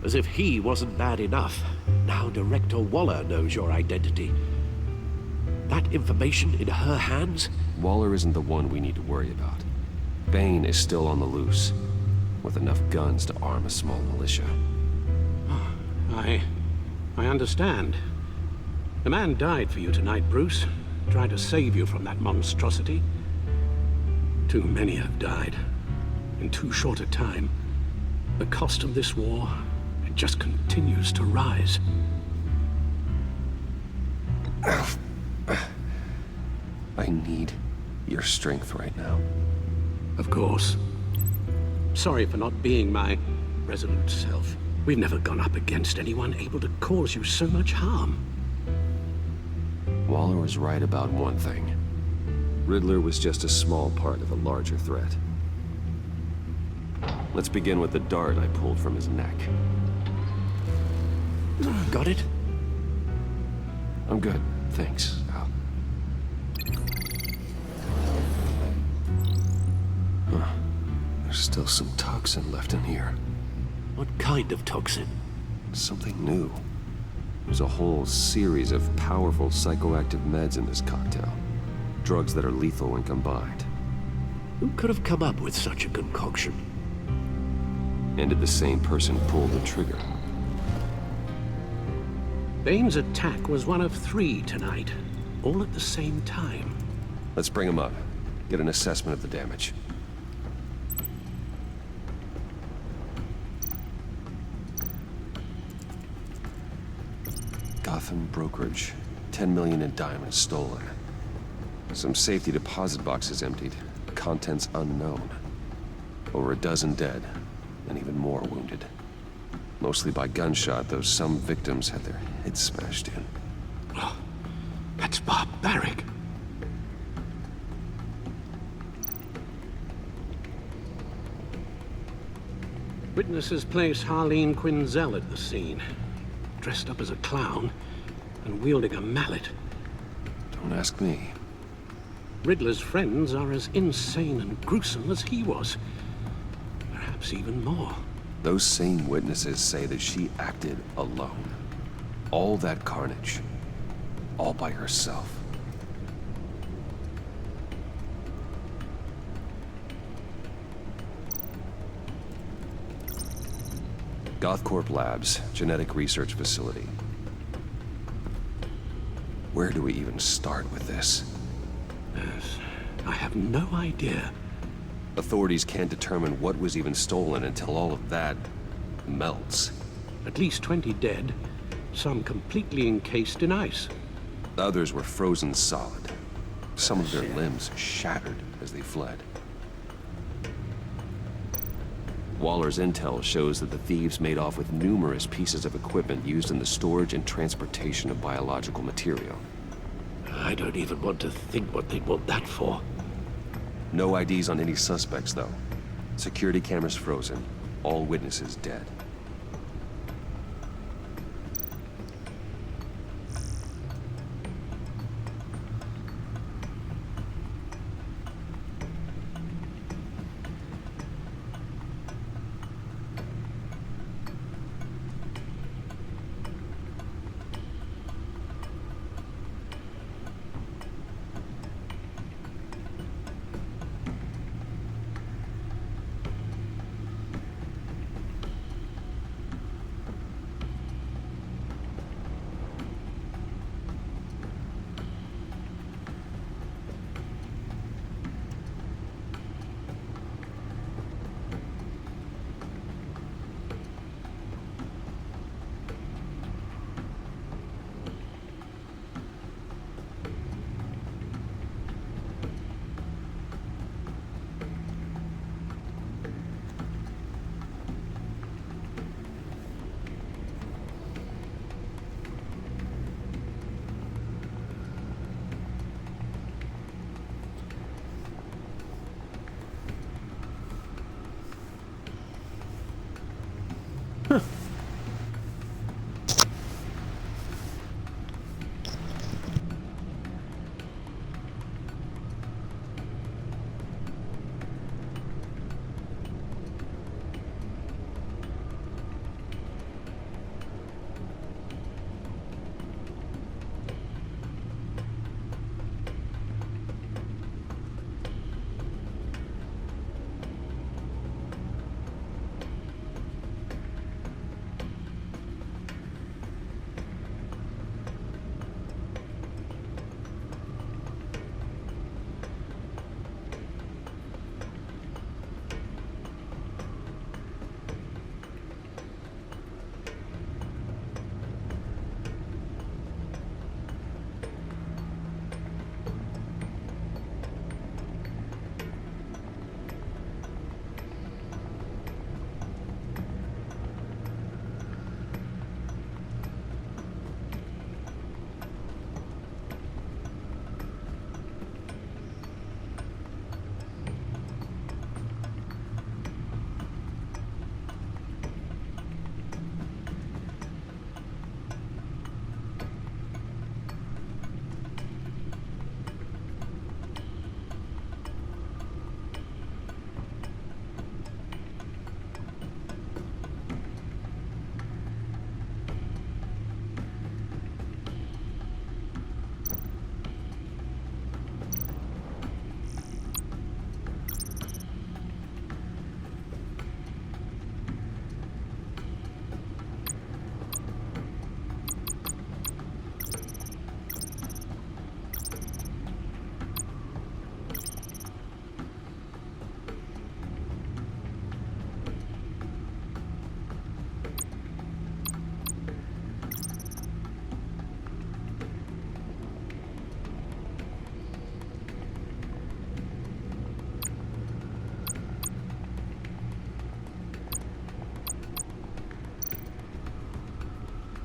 S6: As if he wasn't bad enough, now Director Waller knows your identity. That information in her hands?
S12: Waller isn't the one we need to worry about. Bane is still on the loose, with enough guns to arm a small militia.
S6: I understand. The man died for you tonight, Bruce. Tried to save you from that monstrosity. Too many have died. In too short a time. The cost of this war, it just continues to rise.
S12: I need your strength right now.
S6: Of course. Sorry for not being my resolute self. We've never gone up against anyone able to cause you so much harm.
S12: Waller was right about one thing. Riddler was just a small part of a larger threat. Let's begin with the dart I pulled from his neck.
S6: Got it?
S12: I'm good, thanks, Al. Huh. There's still some toxin left in here.
S6: What kind of toxin?
S12: Something new. There's a whole series of powerful psychoactive meds in this cocktail. Drugs that are lethal when combined.
S6: Who could have come up with such a concoction?
S12: And did the same person pull the trigger?
S6: Bane's attack was one of 3 tonight, all at the same time.
S12: Let's bring him up. Get an assessment of the damage. Gotham brokerage. 10 million in diamonds stolen. Some safety deposit boxes emptied. Contents unknown. Over a dozen dead, and even more wounded. Mostly by gunshot, though some victims had their heads smashed in.
S6: Oh, that's barbaric. Witnesses place Harleen Quinzel at the scene, dressed up as a clown and wielding a mallet.
S12: Don't ask me.
S6: Riddler's friends are as insane and gruesome as he was. Perhaps even more.
S12: Those same witnesses say that she acted alone. All that carnage. All by herself. Gothcorp Labs, genetic research facility. Where do we even start with this?
S6: Yes, I have no idea.
S12: Authorities can't determine what was even stolen until all of that melts.
S6: At least 20 dead, some completely encased in ice.
S12: Others were frozen solid. Some of their limbs shattered as they fled. Waller's intel shows that the thieves made off with numerous pieces of equipment used in the storage and transportation of biological material.
S6: I don't even want to think what they'd want that for.
S12: No IDs on any suspects, though. Security cameras frozen. All witnesses dead.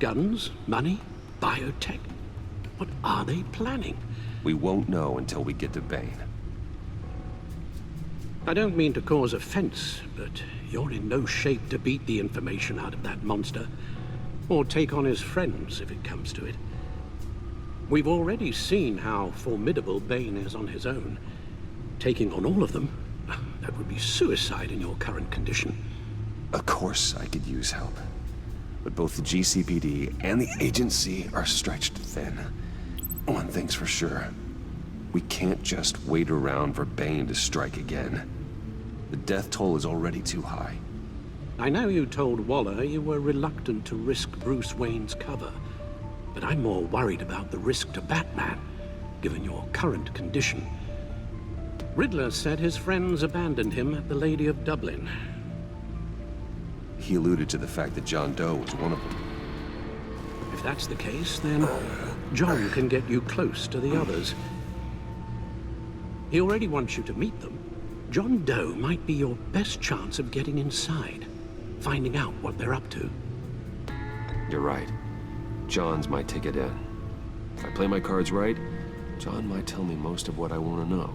S6: Guns? Money? Biotech? What are they planning?
S12: We won't know until we get to Bane.
S6: I don't mean to cause offense, but you're in no shape to beat the information out of that monster, or take on his friends if it comes to it. We've already seen how formidable Bane is on his own. Taking on all of them, that would be suicide in your current condition.
S12: Of course I could use help. But both the GCPD and the agency are stretched thin. One thing's for sure. We can't just wait around for Bane to strike again. The death toll is already too high.
S6: I know you told Waller you were reluctant to risk Bruce Wayne's cover, but I'm more worried about the risk to Batman, given your current condition. Riddler said his friends abandoned him at the Lady of Dublin.
S12: He alluded to the fact that John Doe was one of them.
S6: If that's the case, then John can get you close to the others. He already wants you to meet them. John Doe might be your best chance of getting inside, finding out what they're up to.
S12: You're right. John's my ticket in. If I play my cards right, John might tell me most of what I want to know.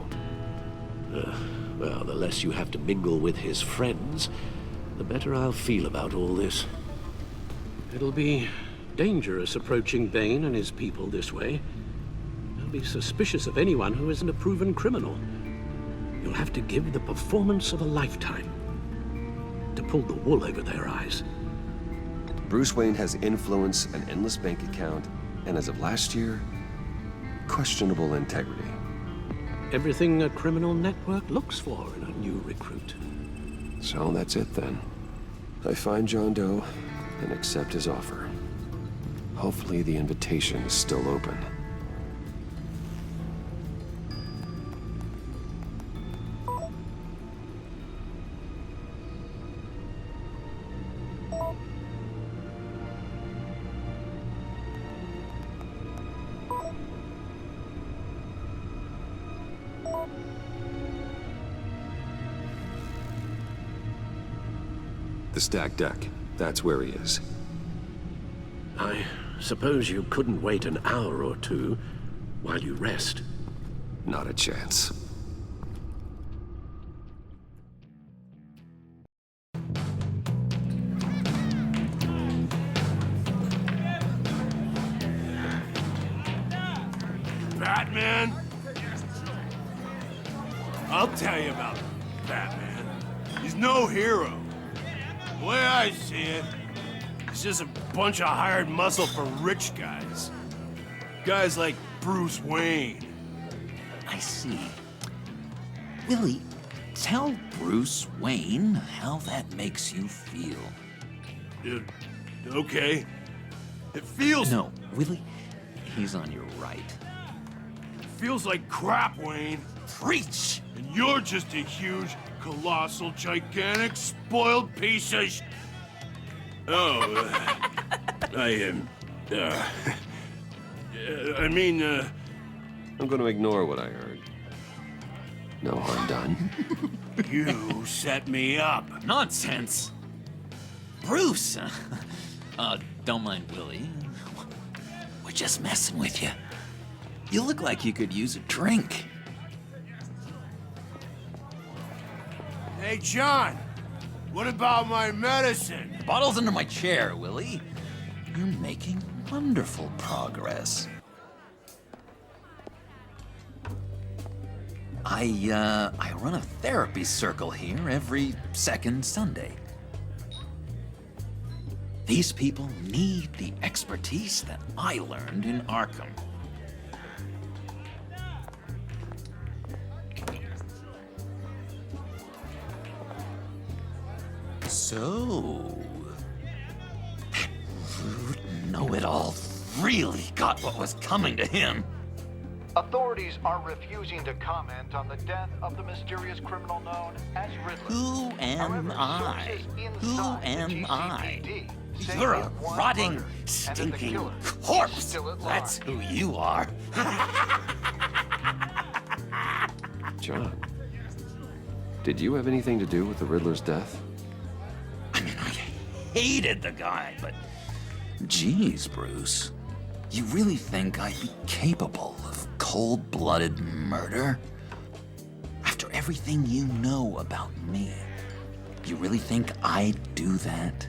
S6: Well, the less you have to mingle with his friends, the better I'll feel about all this. It'll be dangerous approaching Bane and his people this way. They'll be suspicious of anyone who isn't a proven criminal. You'll have to give the performance of a lifetime to pull the wool over their eyes.
S12: Bruce Wayne has influence, an endless bank account, and as of last year, questionable integrity.
S6: Everything a criminal network looks for in a new recruit.
S12: So that's it then. I find John Doe and accept his offer. Hopefully the invitation is still open. The stacked deck. That's where he is.
S6: I suppose you couldn't wait an hour or two while you rest?
S12: Not a chance.
S16: Batman? I'll tell you about Batman. He's no hero. The way I see it, he's just a bunch of hired muscle for rich guys. Guys like Bruce Wayne.
S17: I see. Willie, tell Bruce Wayne how that makes you feel.
S16: Okay. It feels...
S17: No, Willie, he's on your right.
S16: It feels like crap, Wayne.
S17: Preach!
S16: And you're just a huge, colossal, gigantic, spoiled piece of
S12: I'm gonna ignore what I heard. No harm done.
S16: You set me up.
S17: Nonsense! Bruce! Don't mind Willie. We're just messing with you. You look like you could use a drink.
S16: Hey, John. What about my medicine?
S17: The bottle's under my chair, Willie. You're making wonderful progress. I run a therapy circle here every second Sunday. These people need the expertise that I learned in Arkham. So, that rude know-it-all really got what was coming to him.
S18: Authorities are refusing to comment on the death of the mysterious criminal known as Riddler.
S17: Who am I? Who am I? You're a rotting, stinking corpse. That's who you are.
S12: John, did you have anything to do with the Riddler's death?
S17: I mean, I hated the guy, but... Geez, Bruce. You really think I'd be capable of cold-blooded murder? After everything you know about me. You really think I'd do that?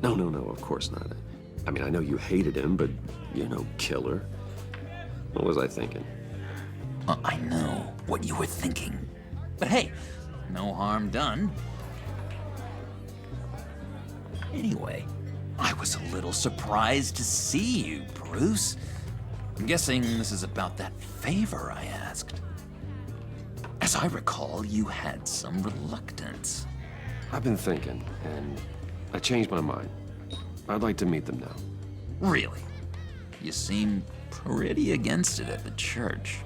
S12: No, of course not. I mean, I know you hated him, but you're no killer. What was I thinking?
S17: I know what you were thinking. But hey, no harm done. Anyway, I was a little surprised to see you, Bruce. I'm guessing this is about that favor I asked. As I recall, you had some reluctance.
S12: I've been thinking, and I changed my mind. I'd like to meet them now.
S17: Really? You seem pretty against it at the church.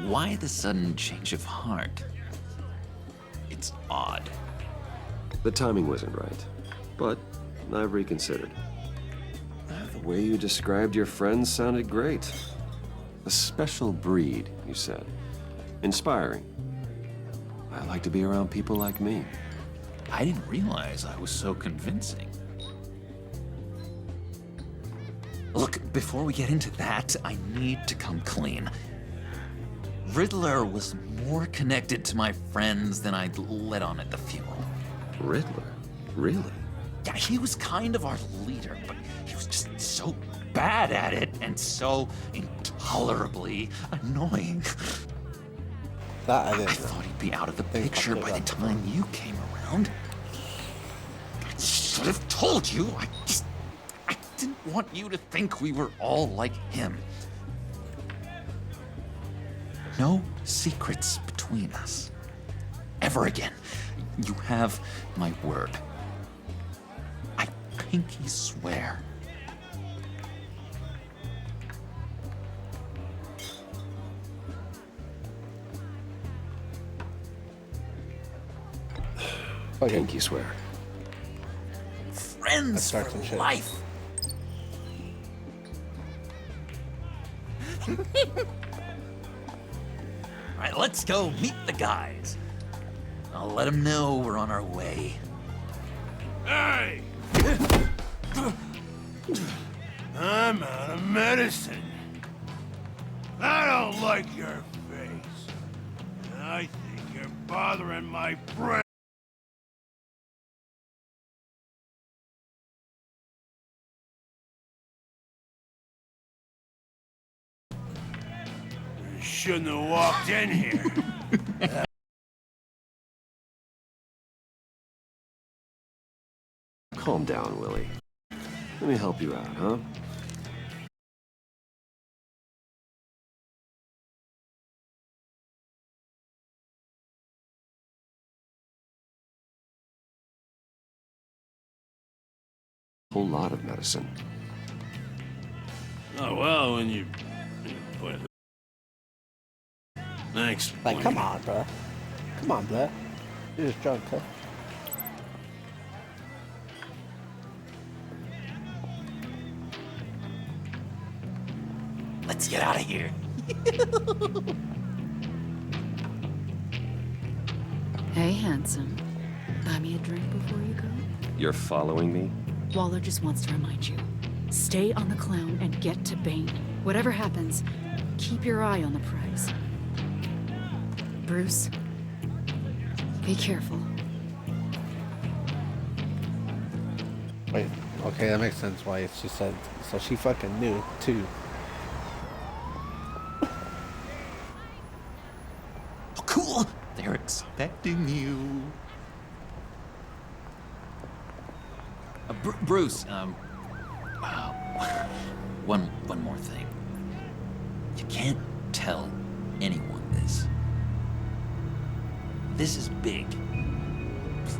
S17: Why the sudden change of heart? It's odd.
S12: The timing wasn't right, but I've reconsidered. The way you described your friends sounded great. A special breed, you said. Inspiring. I like to be around people like me.
S17: I didn't realize I was so convincing. Look, before we get into that, I need to come clean. Riddler was more connected to my friends than I'd let on at the funeral.
S12: Riddler? Really?
S17: Yeah, he was kind of our leader, but he was just so bad at it and so intolerably annoying.
S1: That I didn't
S17: I thought he'd be out of the picture by the time you came around. I should have told you. I didn't want you to think we were all like him. No secrets between us. Ever again. You have my word. I pinky swear.
S12: Pinky swear.
S17: Friends for life. All right, let's go meet the guys. I'll let them know we're on our way.
S16: Hey! I'm out of medicine. I don't like your face. I think you're bothering my brain. You shouldn't have walked in here.
S12: Calm down, Willie. Let me help you out, huh? Whole lot of medicine.
S16: Oh, well, when you put it... Thanks.
S1: Like, come on, bro. Come on, bro. You're just drunk, huh?
S17: Let's get out of here.
S8: Hey, handsome. Buy me a drink before you go?
S12: You're following me?
S8: Waller just wants to remind you. Stay on the clown and get to Bane. Whatever happens, keep your eye on the prize. Bruce, be careful.
S1: Wait, okay, that makes sense why she said, so she fucking knew, too.
S17: Oh, cool! They're expecting you. Bruce, one more thing. You can't tell anyone this. This is big.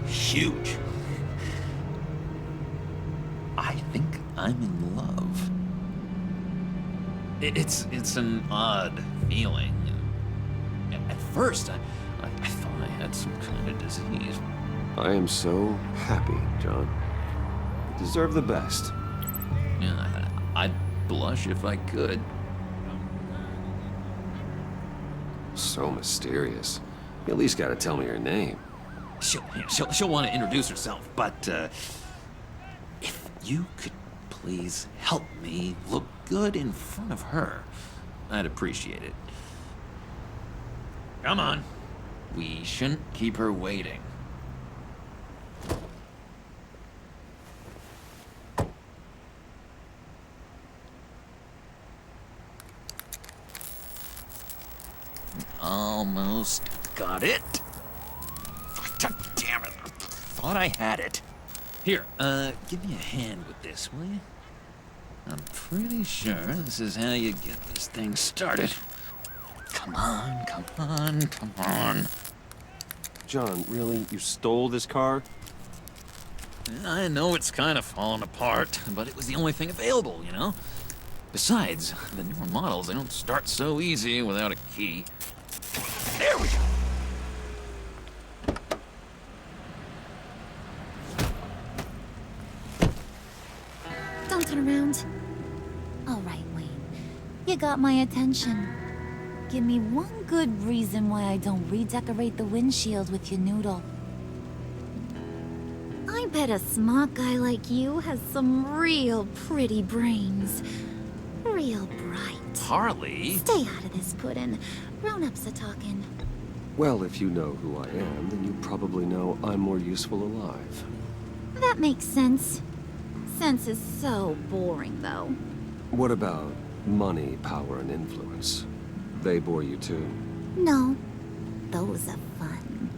S17: Huge. I think I'm in love. It's an odd feeling. At first, I thought I had some kind of disease.
S12: I am so happy, John. You deserve the best.
S17: Yeah, I'd blush if I could.
S12: So mysterious. You at least gotta tell me your name.
S17: She'll want to introduce herself, but if you could please help me look good in front of her, I'd appreciate it. Come on. We shouldn't keep her waiting. Almost got it. Damn it. Thought I had it. Here, give me a hand with this, will you? I'm pretty sure this is how you get this thing started. Come on, come on, come on.
S12: John, really? You stole this car?
S17: I know it's kind of falling apart, but it was the only thing available, you know? Besides, the newer models, they don't start so easy without a key. There we go!
S19: Don't turn around. All right, Wayne. You got my attention. Give me one good reason why I don't redecorate the windshield with your noodle. I bet a smart guy like you has some real pretty brains. Real bright.
S17: Harley?
S19: Stay out of this, Puddin'. Grown-ups are talking.
S12: Well, if you know who I am, then you probably know I'm more useful alive.
S19: That makes sense. Sense is so boring, though.
S12: What about money, power, and influence? They bore you too?
S19: No. Those are fun.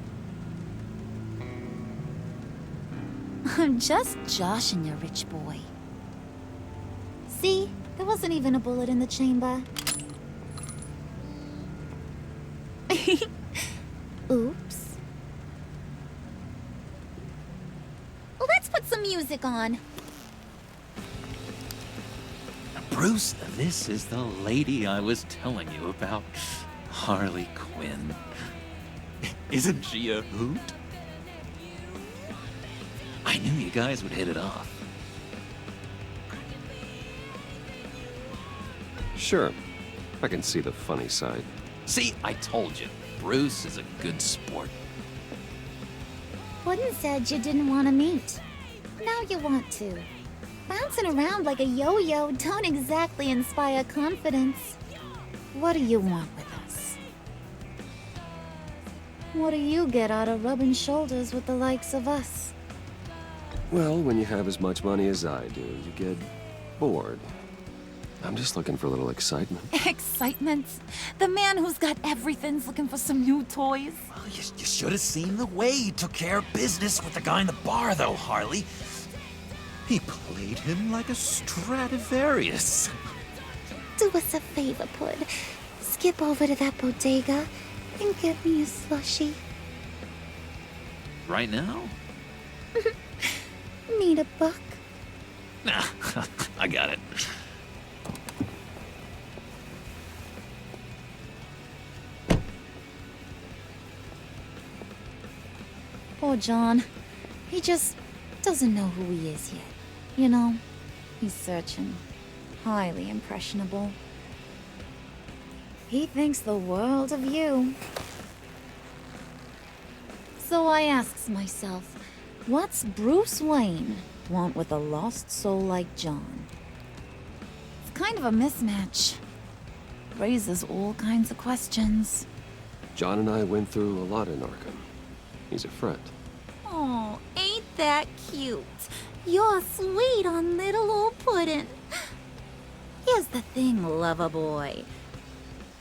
S19: I'm just joshing you, rich boy. See? There wasn't even a bullet in the chamber. Oops. Let's put some music on.
S17: Bruce, this is the lady I was telling you about. Harley Quinn. Isn't she a hoot? I knew you guys would hit it off.
S12: Sure. I can see the funny side.
S17: See, I told you. Bruce is a good sport.
S19: Puddin' said you didn't want to meet. Now you want to. Bouncing around like a yo-yo don't exactly inspire confidence. What do you want with us? What do you get out of rubbing shoulders with the likes of us?
S12: Well, when you have as much money as I do, you get bored. I'm just looking for a little excitement.
S19: Excitement? The man who's got everything's looking for some new toys?
S17: Well, you should have seen the way he took care of business with the guy in the bar, though, Harley. He played him like a Stradivarius.
S19: Do us a favor, Pud. Skip over to that bodega and get me a slushie.
S17: Right now?
S19: Need a buck?
S17: Nah, I got it.
S19: Poor John. He just doesn't know who he is yet. You know, he's searching. Highly impressionable. He thinks the world of you. So I asks myself, what's Bruce Wayne want with a lost soul like John? It's kind of a mismatch. Raises all kinds of questions.
S12: John and I went through a lot in Arkham. He's a friend.
S19: Oh, ain't that cute? You're sweet on little old Puddin'. Here's the thing, lover boy.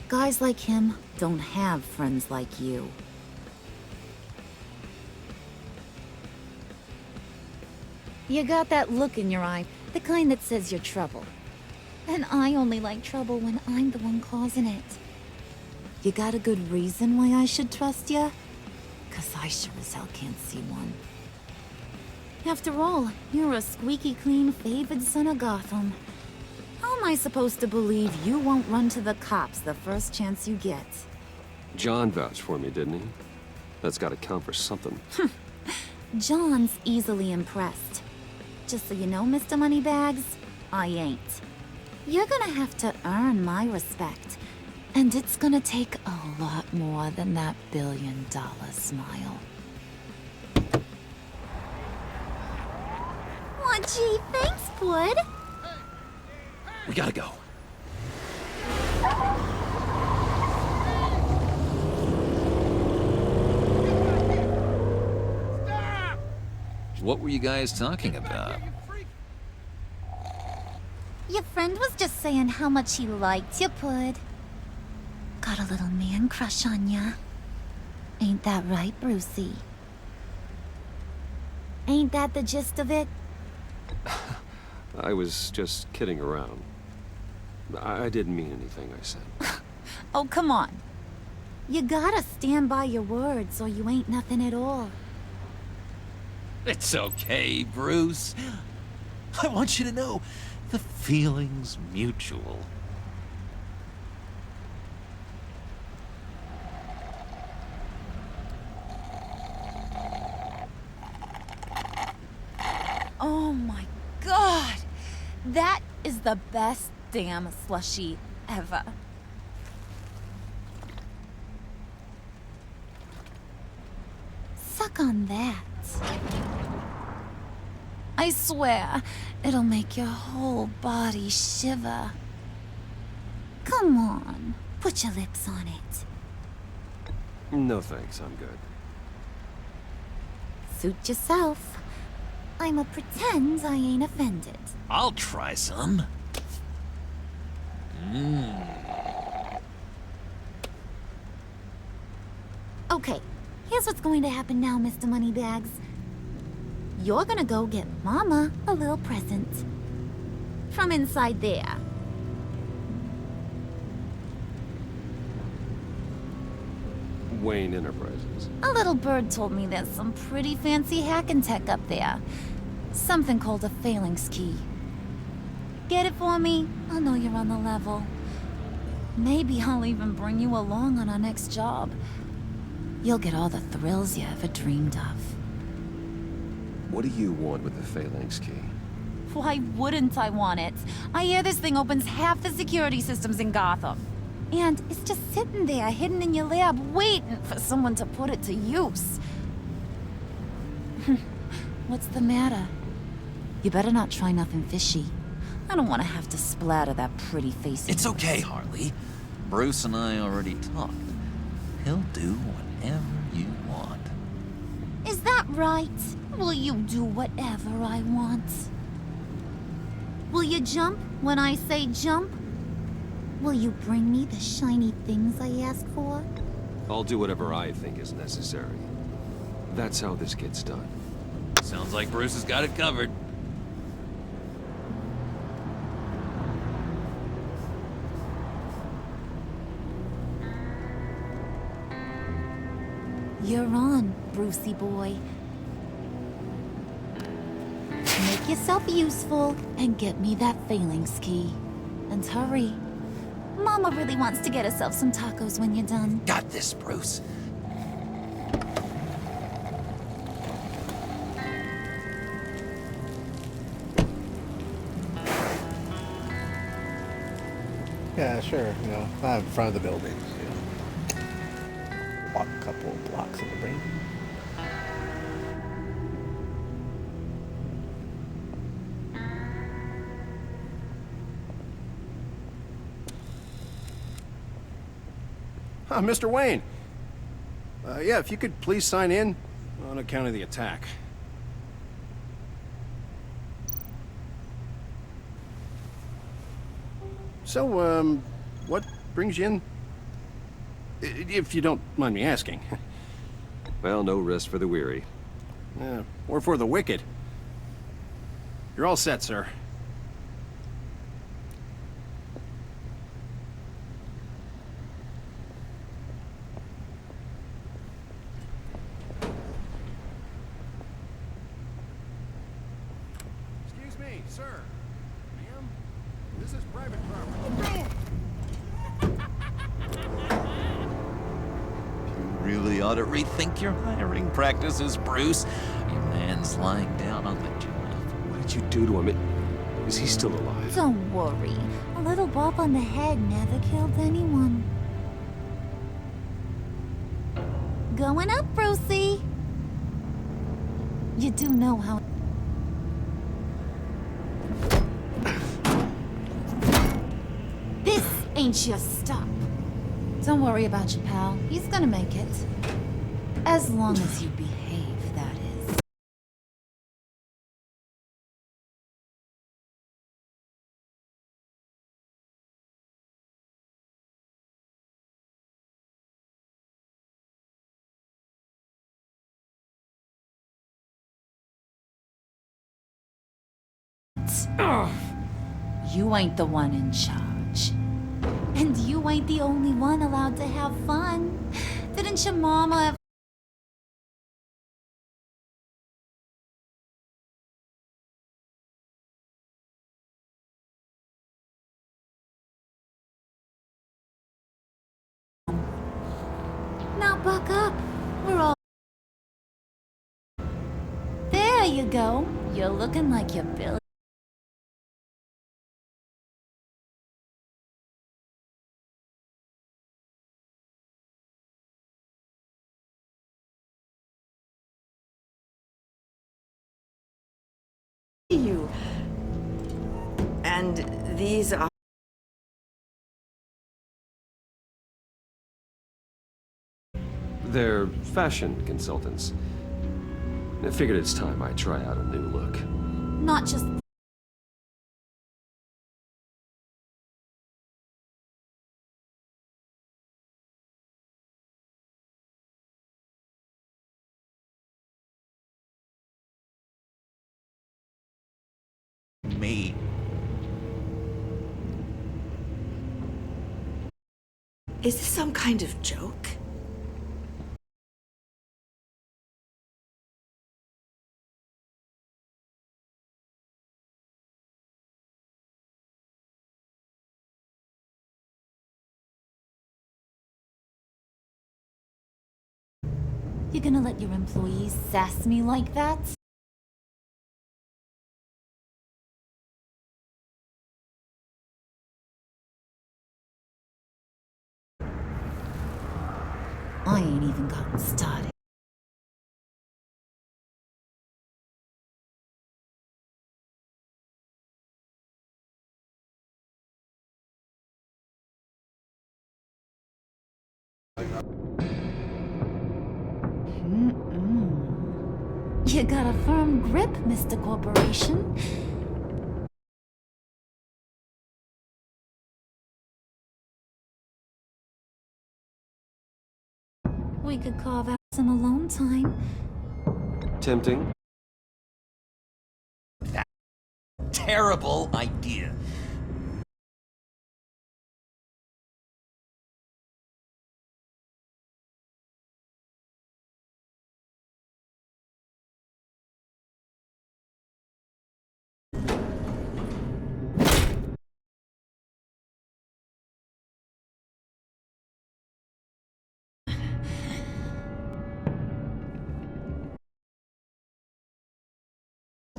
S19: Guys like him don't have friends like you. You got that look in your eye, the kind that says you're trouble. And I only like trouble when I'm the one causing it. You got a good reason why I should trust you? 'Cause I sure as hell can't see one. After all, you're a squeaky clean favored son of Gotham. How am I supposed to believe you won't run to the cops the first chance you get?
S12: John vouched for me, didn't he? That's gotta count for something.
S19: John's easily impressed. Just so you know, Mr. Moneybags, I ain't. You're gonna have to earn my respect. And it's gonna take a lot more than that billion-dollar smile. Aw, gee, thanks, Pud.
S17: We gotta go. What were you guys talking about?
S19: Your friend was just saying how much he liked you, Pud. Got a little man crush on ya. Ain't that right, Brucey? Ain't that the gist of it?
S12: I was just kidding around. I didn't mean anything I said.
S19: Oh, come on. You gotta stand by your words or you ain't nothing at all.
S17: It's okay, Bruce. I want you to know the feeling's mutual.
S19: Oh my god! That is the best damn slushie ever. Suck on that. I swear, it'll make your whole body shiver. Come on, put your lips on it.
S12: No thanks, I'm good.
S19: Suit yourself. I'ma pretend I ain't offended.
S17: I'll try some.
S19: Okay, here's what's going to happen now, Mr. Moneybags. You're gonna go get Mama a little present. From inside there.
S12: Wayne Enterprises.
S19: A little bird told me there's some pretty fancy hacking tech up there. Something called a phalanx key. Get it for me? I'll know you're on the level. Maybe I'll even bring you along on our next job. You'll get all the thrills you ever dreamed of.
S12: What do you want with the phalanx key?
S19: Why wouldn't I want it? I hear this thing opens half the security systems in Gotham. And it's just sitting there, hidden in your lab, waiting for someone to put it to use. What's the matter? You better not try nothing fishy. I don't want to have to splatter that pretty face.
S17: It's okay, Harley. Bruce and I already talked. He'll do whatever you want.
S19: Is that right? Will you do whatever I want? Will you jump when I say jump? Will you bring me the shiny things I ask for?
S12: I'll do whatever I think is necessary. That's how this gets done.
S17: Sounds like Bruce has got it covered.
S19: You're on, Brucey boy. Make yourself useful and get me that phalanx key. And hurry. Mama really wants to get herself some tacos when you're done.
S17: Got this, Bruce.
S1: Yeah, sure. You know, I'm in front of the buildings. You know, walk a couple blocks in the brain.
S14: Mr. Wayne. Yeah, if you could please sign in on account of the attack. So, what brings you in? If you don't mind me asking.
S12: Well, no rest for the weary.
S14: Or for the wicked. You're all set, sir. Excuse me, sir. Ma'am? This is private property.
S17: You really ought to rethink your hiring practices, Bruce. Your man's lying down on the job.
S12: What did you do to him? Is he still alive?
S19: Don't worry. A little bump on the head never killed anyone. Going up, Brucey. You do know how... This ain't your stop. Don't worry about your pal. He's gonna make it. As long as you behave. You ain't the one in charge. And you ain't the only one allowed to have fun. Didn't your mama ever... Now buck up. We're all... There you go. You're looking like you're Billy.
S20: You. And these are...
S12: They're fashion consultants. I figured it's time I try out a new look.
S19: Not just...
S17: Me.
S20: Is this some kind of joke?
S19: You gonna let your employees sass me like that? I ain't even gotten started. You got a firm grip, Mr. Corporation. We could carve out some alone time.
S12: Tempting?
S17: Terrible idea.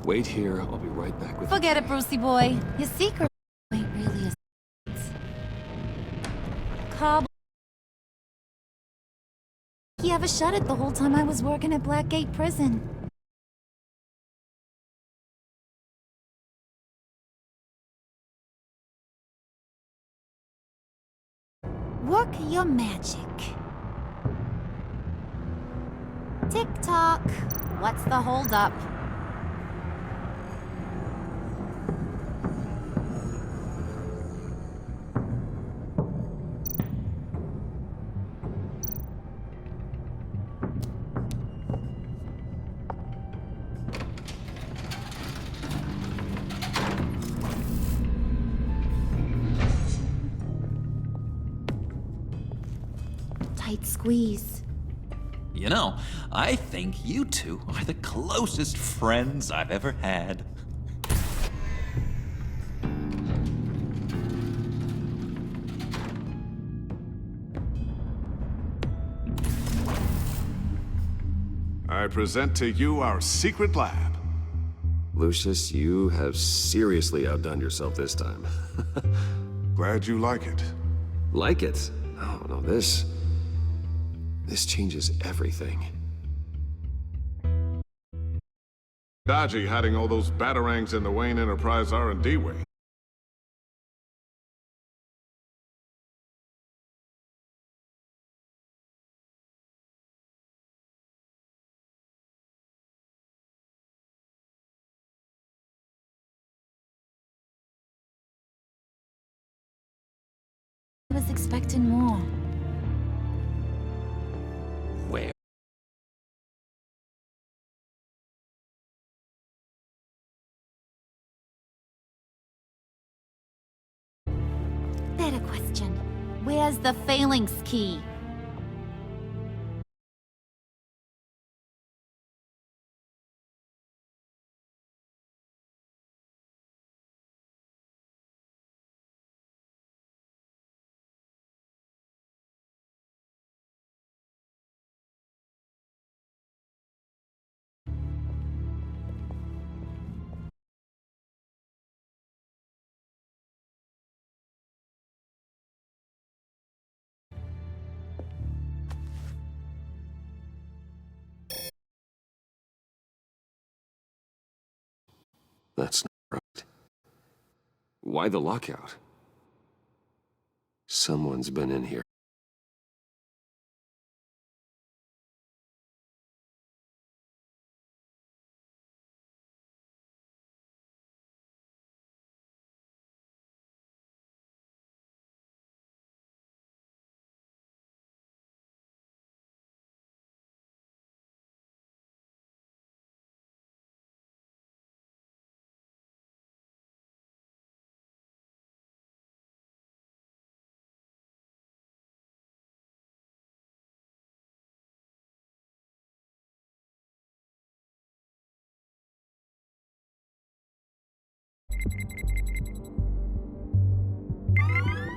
S12: Wait here, I'll be right back with...
S19: Forget it, Brucey boy. Your secret ain't really a... Cobb... He ever shut it the whole time I was working at Blackgate Prison. Work your magic. Tick-tock. What's the holdup? Tight squeeze.
S17: You know, I think you two are the closest friends I've ever had.
S13: I present to you our secret lab.
S12: Lucius, you have seriously outdone yourself this time.
S13: Glad you like it.
S12: Like it? Oh, no, this changes everything.
S13: Dodgy hiding all those batarangs in the Wayne Enterprise R&D wing.
S19: I was expecting more.
S17: Where?
S19: Where's the phalanx key?
S12: That's not right. Why the lockout? Someone's been in here.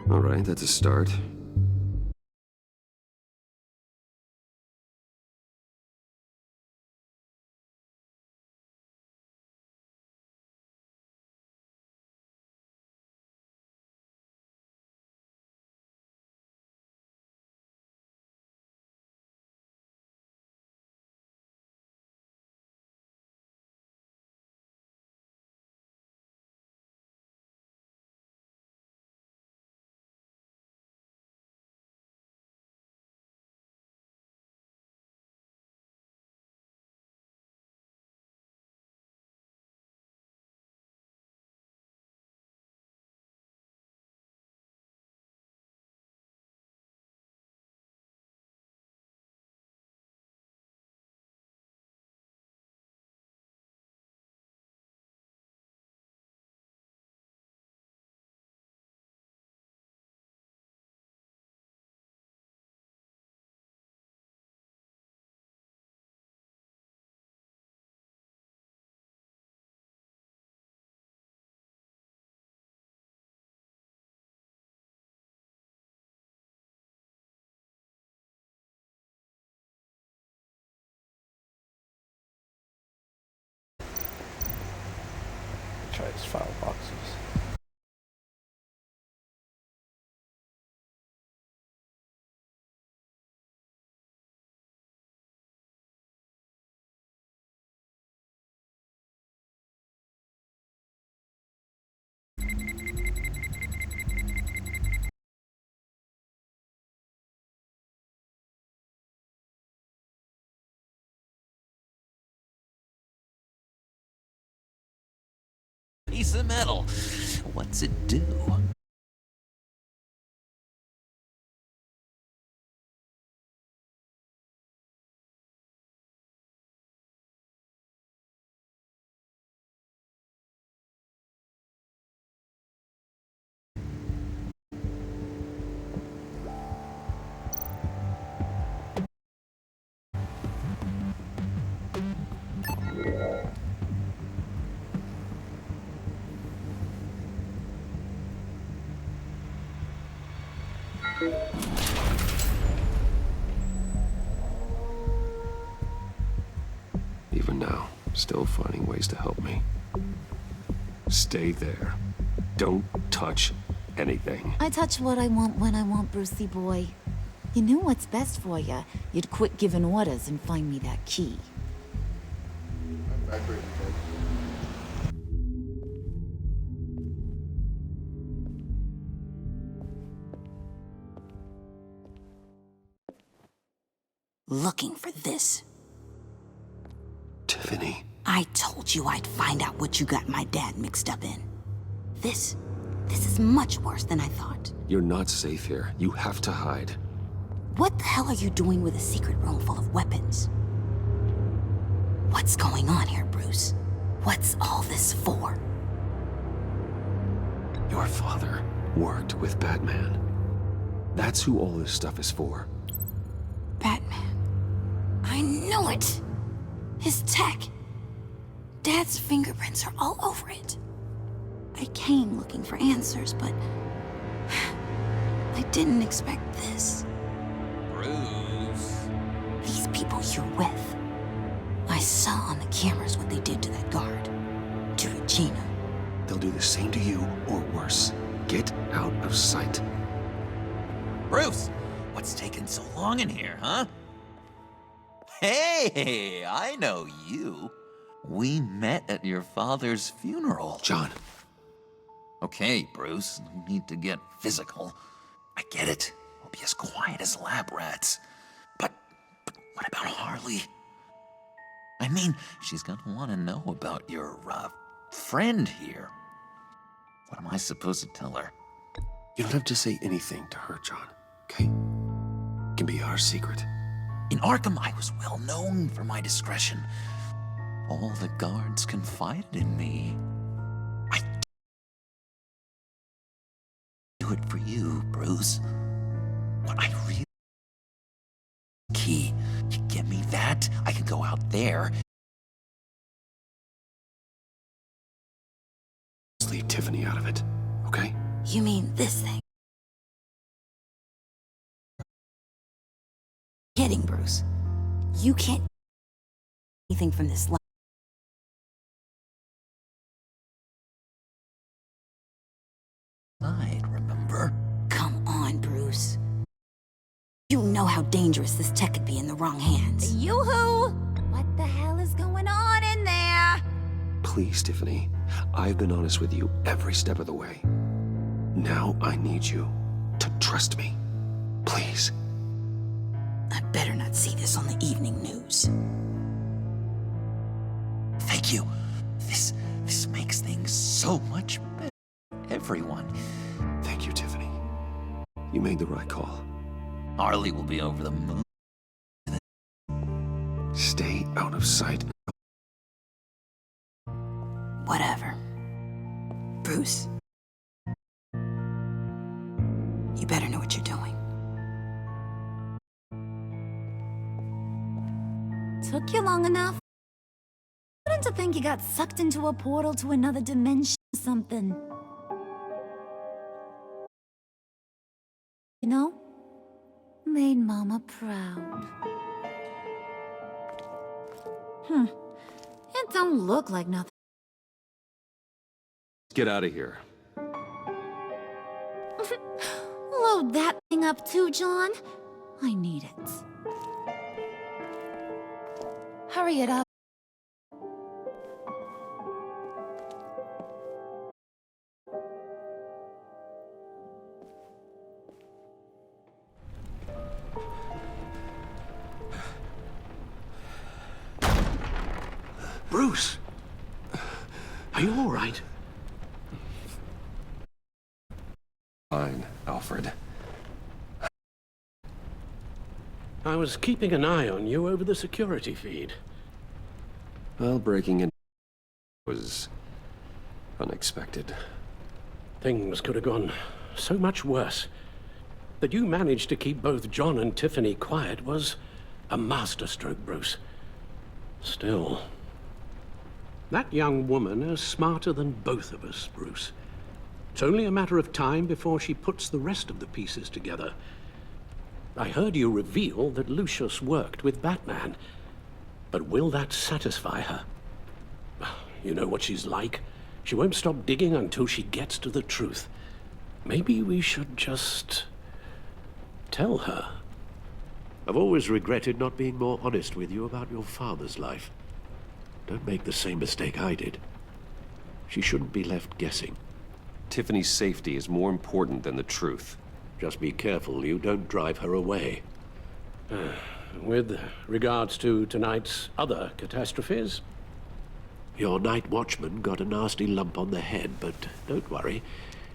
S12: All right, that's a start.
S1: Try these file boxes.
S17: Piece of metal. What's it do?
S12: Even now, still finding ways to help me. Stay there. Don't touch anything.
S19: I touch what I want when I want, Brucey boy. You knew what's best for you. You'd quit giving orders and find me that key.
S21: Looking for this.
S12: Tiffany.
S21: I told you I'd find out what you got my dad mixed up in. This is much worse than I thought.
S12: You're not safe here. You have to hide.
S21: What the hell are you doing with a secret room full of weapons? What's going on here, Bruce? What's all this for?
S12: Your father worked with Batman. That's who all this stuff is for.
S21: Batman. I knew it! His tech. Dad's fingerprints are all over it. I came looking for answers, but I didn't expect this.
S17: Bruce.
S21: These people you're with. I saw on the cameras what they did to that guard. To Regina.
S12: They'll do the same to you, or worse. Get out of sight.
S17: Bruce, what's taking so long in here, huh? Hey, I know you. We met at your father's funeral.
S12: John.
S17: Okay, Bruce, no need to get physical. I get it. We'll be as quiet as lab rats. But what about Harley? I mean, she's gonna want to know about your, friend here. What am I supposed to tell her?
S12: You don't have to say anything to her, John, okay? It can be our secret.
S17: In Arkham, I was well known for my discretion. All the guards confided in me. I do it for you, Bruce. What I really key. You give me that, I can go out there.
S12: Just leave Tiffany out of it, okay?
S21: You mean this thing? Kidding, Bruce. You can't anything from this life.
S17: Remember?
S21: Come on, Bruce. You know how dangerous this tech could be in the wrong hands.
S19: Yoo-hoo! What the hell is going on in there?
S12: Please, Tiffany. I've been honest with you every step of the way. Now I need you to trust me. Please.
S21: I better not see this on the evening news.
S17: Thank you. This makes things so much better. Everyone.
S12: Thank you, Tiffany. You made the right call.
S17: Harley will be over the moon.
S12: Stay out of sight.
S21: Whatever. Bruce. You better know what you're doing.
S19: Took you long enough? I wouldn't to think you got sucked into a portal to another dimension or something. You know? Made Mama proud. It don't look like nothing.
S12: Get out of here.
S19: Load that thing up too, John. I need it. Hurry it up.
S6: Bruce! Are you all right?
S12: Fine, Alfred.
S6: I was keeping an eye on you over the security feed.
S12: Well, breaking in was unexpected.
S6: Things could have gone so much worse. That you managed to keep both John and Tiffany quiet was a masterstroke, Bruce. Still, that young woman is smarter than both of us, Bruce. It's only a matter of time before she puts the rest of the pieces together. I heard you reveal that Lucius worked with Batman. But will that satisfy her? You know what she's like. She won't stop digging until she gets to the truth. Maybe we should just tell her.
S11: I've always regretted not being more honest with you about your father's life. Don't make the same mistake I did. She shouldn't be left guessing.
S12: Tiffany's safety is more important than the truth.
S11: Just be careful you don't drive her away. With regards to tonight's other catastrophes, your night watchman got a nasty lump on the head, but don't worry,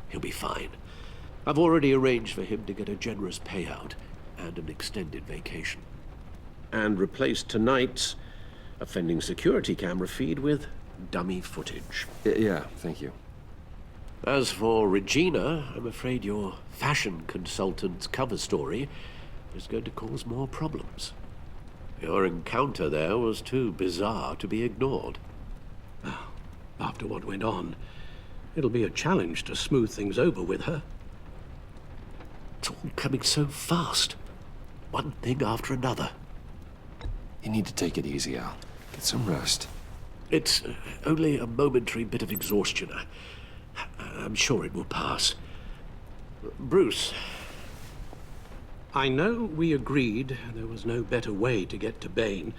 S11: he'll be fine. I've already arranged for him to get a generous payout and an extended vacation. And replaced tonight's offending security camera feed with dummy footage.
S12: Yeah, thank you.
S6: As for Regina, I'm afraid your fashion consultant's cover story is going to cause more problems. Your encounter there was too bizarre to be ignored. After what went on, it'll be a challenge to smooth things over with her. It's all coming so fast. One thing after another.
S12: You need to take it easy, Al. Get some rest.
S6: It's only a momentary bit of exhaustion. I'm sure it will pass. Bruce, I know we agreed there was no better way to get to Bane.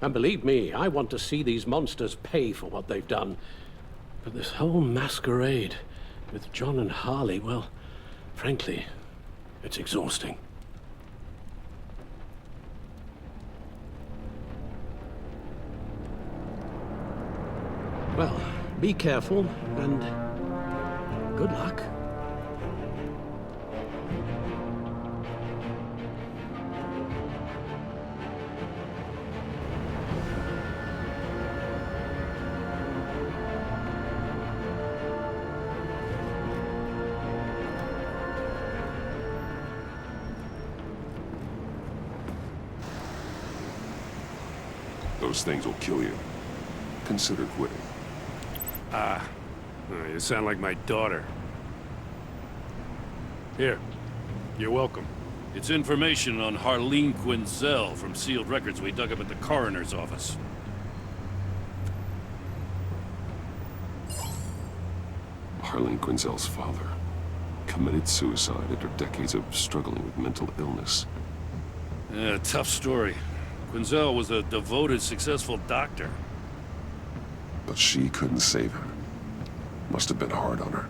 S6: And believe me, I want to see these monsters pay for what they've done. But this whole masquerade with John and Harley, well, frankly, it's exhausting. Well, be careful, and good luck.
S3: Those things will kill you. Consider quitting.
S11: You sound like my daughter. Here, you're welcome. It's information on Harleen Quinzel from sealed records we dug up at the coroner's office.
S3: Harleen Quinzel's father committed suicide after decades of struggling with mental illness.
S11: Yeah, tough story. Quinzel was a devoted, successful doctor.
S3: But she couldn't save him. Must have been hard on her.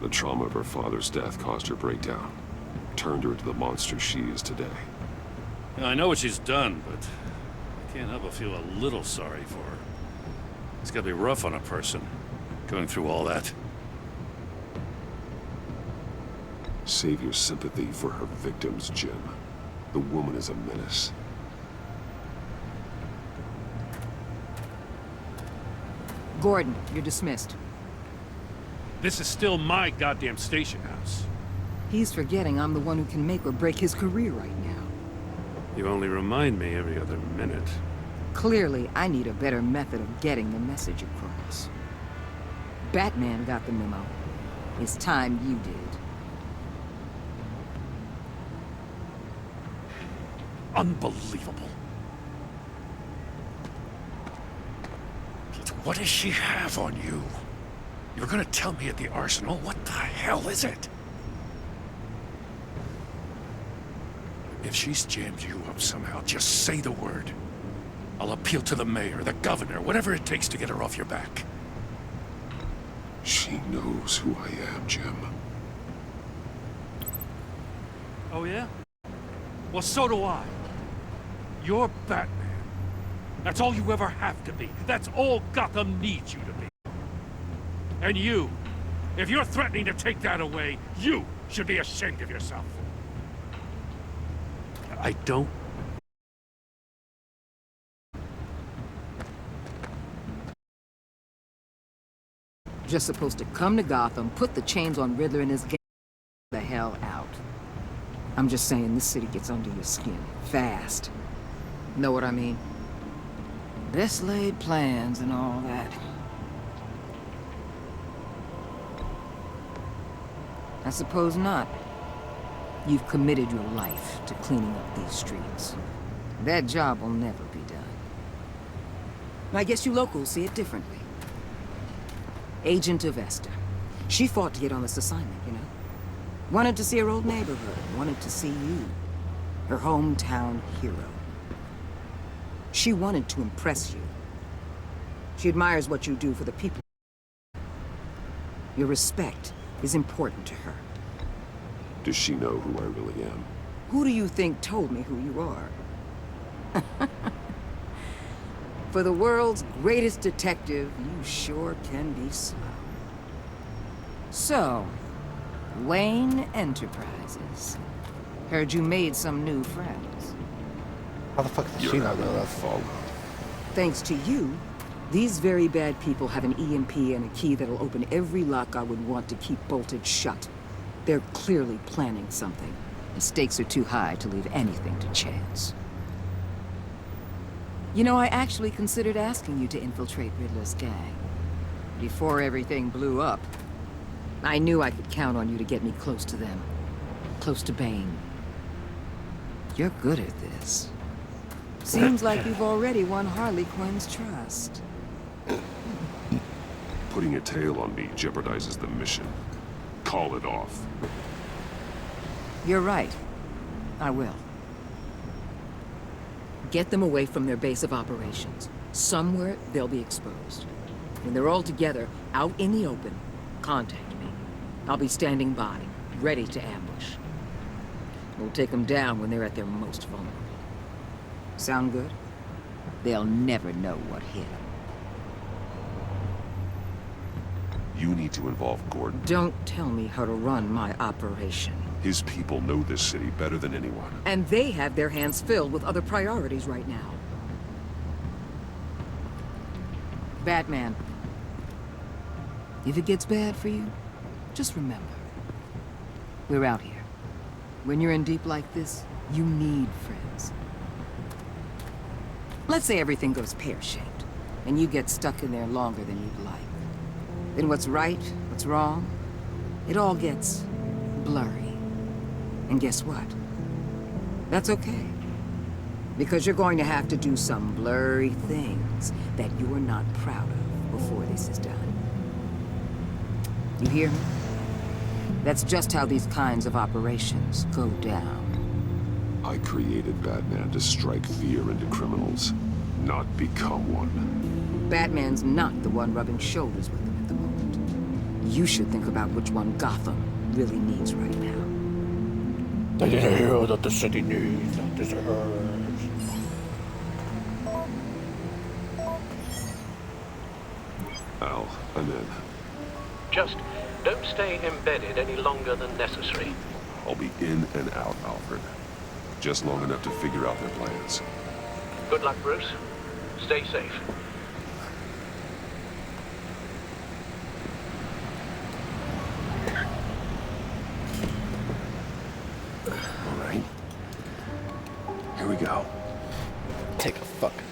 S3: The trauma of her father's death caused her breakdown. Turned her into the monster she is today.
S11: Yeah, I know what she's done, but I can't help but feel a little sorry for her. It's gotta be rough on a person, going through all that.
S3: Save your sympathy for her victims, Jim. The woman is a menace.
S4: Gordon, you're dismissed.
S11: This is still my goddamn station house.
S4: He's forgetting I'm the one who can make or break his career right now.
S11: You only remind me every other minute.
S4: Clearly, I need a better method of getting the message across. Batman got the memo. It's time you did.
S11: Unbelievable. What does she have on you? You're gonna tell me at the arsenal? What the hell is it? If she's jammed you up somehow, just say the word. I'll appeal to the mayor, the governor, whatever it takes to get her off your back.
S3: She knows who I am, Jim.
S11: Oh, yeah? Well, so do I. You're Batman. That's all you ever have to be. That's all Gotham needs you to be. And you, if you're threatening to take that away, you should be ashamed of yourself. I don't...
S4: Just supposed to come to Gotham, put the chains on Riddler and his gang the hell out. I'm just saying, this city gets under your skin. Fast. Know what I mean? Best laid plans and all that. I suppose not. You've committed your life to cleaning up these streets. That job will never be done. I guess you locals see it differently. Agent of Vesta. She fought to get on this assignment, you know? Wanted to see her old neighborhood. Wanted to see you. Her hometown hero. She wanted to impress you. She admires what you do for the people. Your respect is important to her.
S3: Does she know who I really am?
S4: Who do you think told me who you are? For the world's greatest detective, you sure can be slow. So, Wayne Enterprises. Heard you made some new friends.
S1: How the fuck did she not know that?
S3: Fallout.
S4: Thanks to you, These very bad people have an EMP and a key that'll open every lock I would want to keep bolted shut. They're clearly planning something. The stakes are too high to leave anything to chance. You know, I actually considered asking you to infiltrate Riddler's gang. Before everything blew up, I knew I could count on you to get me close to them. Close to Bane. You're good at this. Seems like you've already won Harley Quinn's trust.
S3: Putting a tail on me jeopardizes the mission. Call it off.
S4: You're right. I will. Get them away from their base of operations. Somewhere they'll be exposed. When they're all together, out in the open, contact me. I'll be standing by, ready to ambush. We'll take them down when they're at their most vulnerable. Sound good? They'll never know what hit them.
S3: You need to involve Gordon.
S4: Don't tell me how to run my operation.
S3: His people know this city better than anyone.
S4: And they have their hands filled with other priorities right now. Batman. If it gets bad for you, just remember. We're out here. When you're in deep like this, you need friends. Let's say everything goes pear-shaped, and you get stuck in there longer than you'd like. Then what's right, what's wrong, it all gets blurry. And guess what? That's okay. Because you're going to have to do some blurry things that you're not proud of before this is done. You hear me? That's just how these kinds of operations go down.
S3: I created Batman to strike fear into criminals, not become one.
S4: Batman's not the one rubbing shoulders with them at the moment. You should think about which one Gotham really needs right now.
S1: They need a hero that the city needs, that deserves.
S3: Al, I'm in.
S6: Just don't stay embedded any longer than necessary.
S3: I'll be in and out, Alfred. Just long enough to figure out their plans.
S6: Good luck, Bruce. Stay safe.
S3: All right. Here we go.
S1: Take a fucking...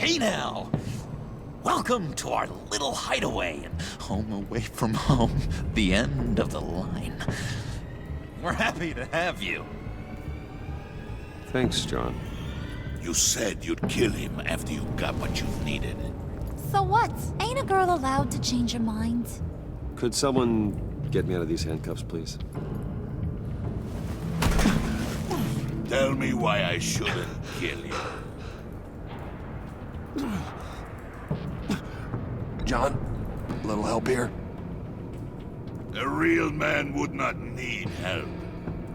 S17: Hey now! Welcome to our little hideaway and home away from home, the end of the line. We're happy to have you.
S12: Thanks, John.
S10: You said you'd kill him after you got what you needed.
S19: So what? Ain't a girl allowed to change her mind?
S12: Could someone get me out of these handcuffs, please?
S10: Tell me why I shouldn't kill you.
S7: John, a little help here?
S10: A real man would not need help.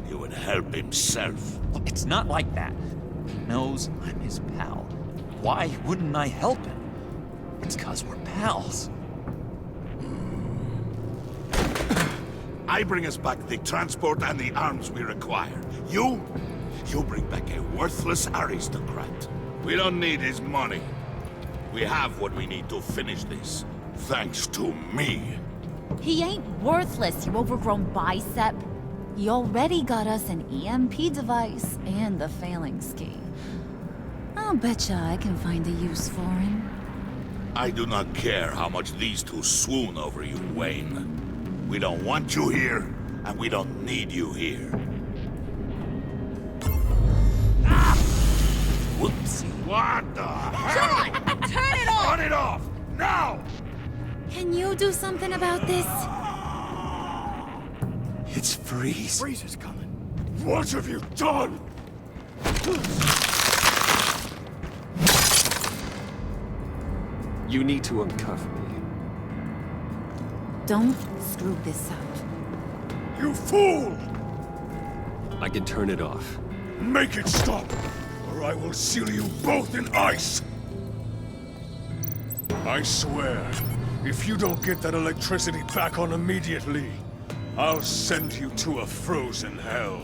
S10: He would help himself.
S17: Look, it's not like that. He knows I'm his pal. Why wouldn't I help him? It's 'cause we're pals.
S10: I bring us back the transport and the arms we require. You bring back a worthless aristocrat. We don't need his money. We have what we need to finish this. Thanks to me.
S19: He ain't worthless, you overgrown bicep. He already got us an EMP device and the failing ski. I'll betcha I can find a use for him.
S10: I do not care how much these two swoon over you, Wayne. We don't want you here, and we don't need you here.
S17: Whoopsie.
S10: What the hell?
S19: John, turn it off!
S10: Turn it off! Now!
S19: Can you do something about this?
S17: It's Freeze.
S10: Freeze is coming. What have you done?
S12: You need to uncuff me.
S19: Don't screw this up.
S10: You fool!
S12: I can turn it off.
S10: Make it stop, or I will seal you both in ice! I swear, if you don't get that electricity back on immediately, I'll send you to a frozen hell.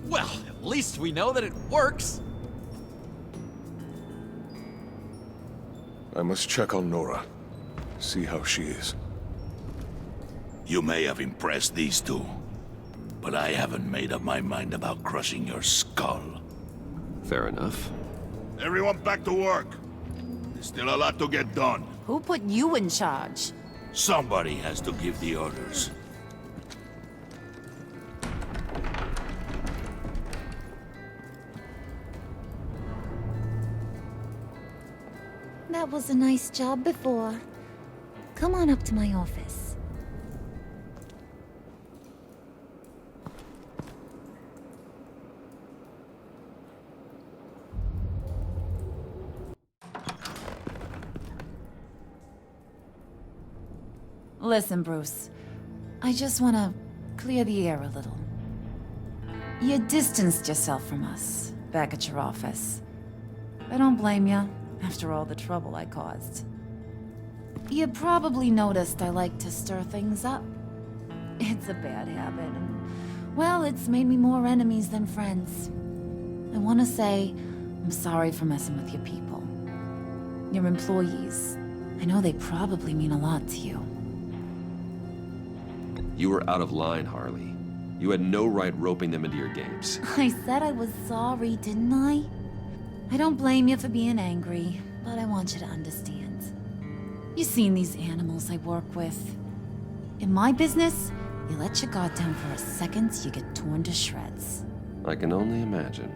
S17: Well, at least we know that it works.
S10: I must check on Nora. See how she is. You may have impressed these two, but I haven't made up my mind about crushing your skull.
S12: Fair enough.
S10: Everyone back to work. There's still a lot to get done.
S19: Who put you in charge?
S10: Somebody has to give the orders.
S19: That was a nice job before. Come on up to my office. Listen, Bruce. I just want to clear the air a little. You distanced yourself from us back at your office. I don't blame you, after all the trouble I caused. You probably noticed I like to stir things up. It's a bad habit, and, well, it's made me more enemies than friends. I want to say I'm sorry for messing with your people. Your employees. I know they probably mean a lot to you.
S12: You were out of line, Harley. You had no right roping them into your games.
S19: I said I was sorry, didn't I? I don't blame you for being angry, but I want you to understand. You've seen these animals I work with. In my business, you let your guard down for a second, you get torn to shreds.
S12: I can only imagine.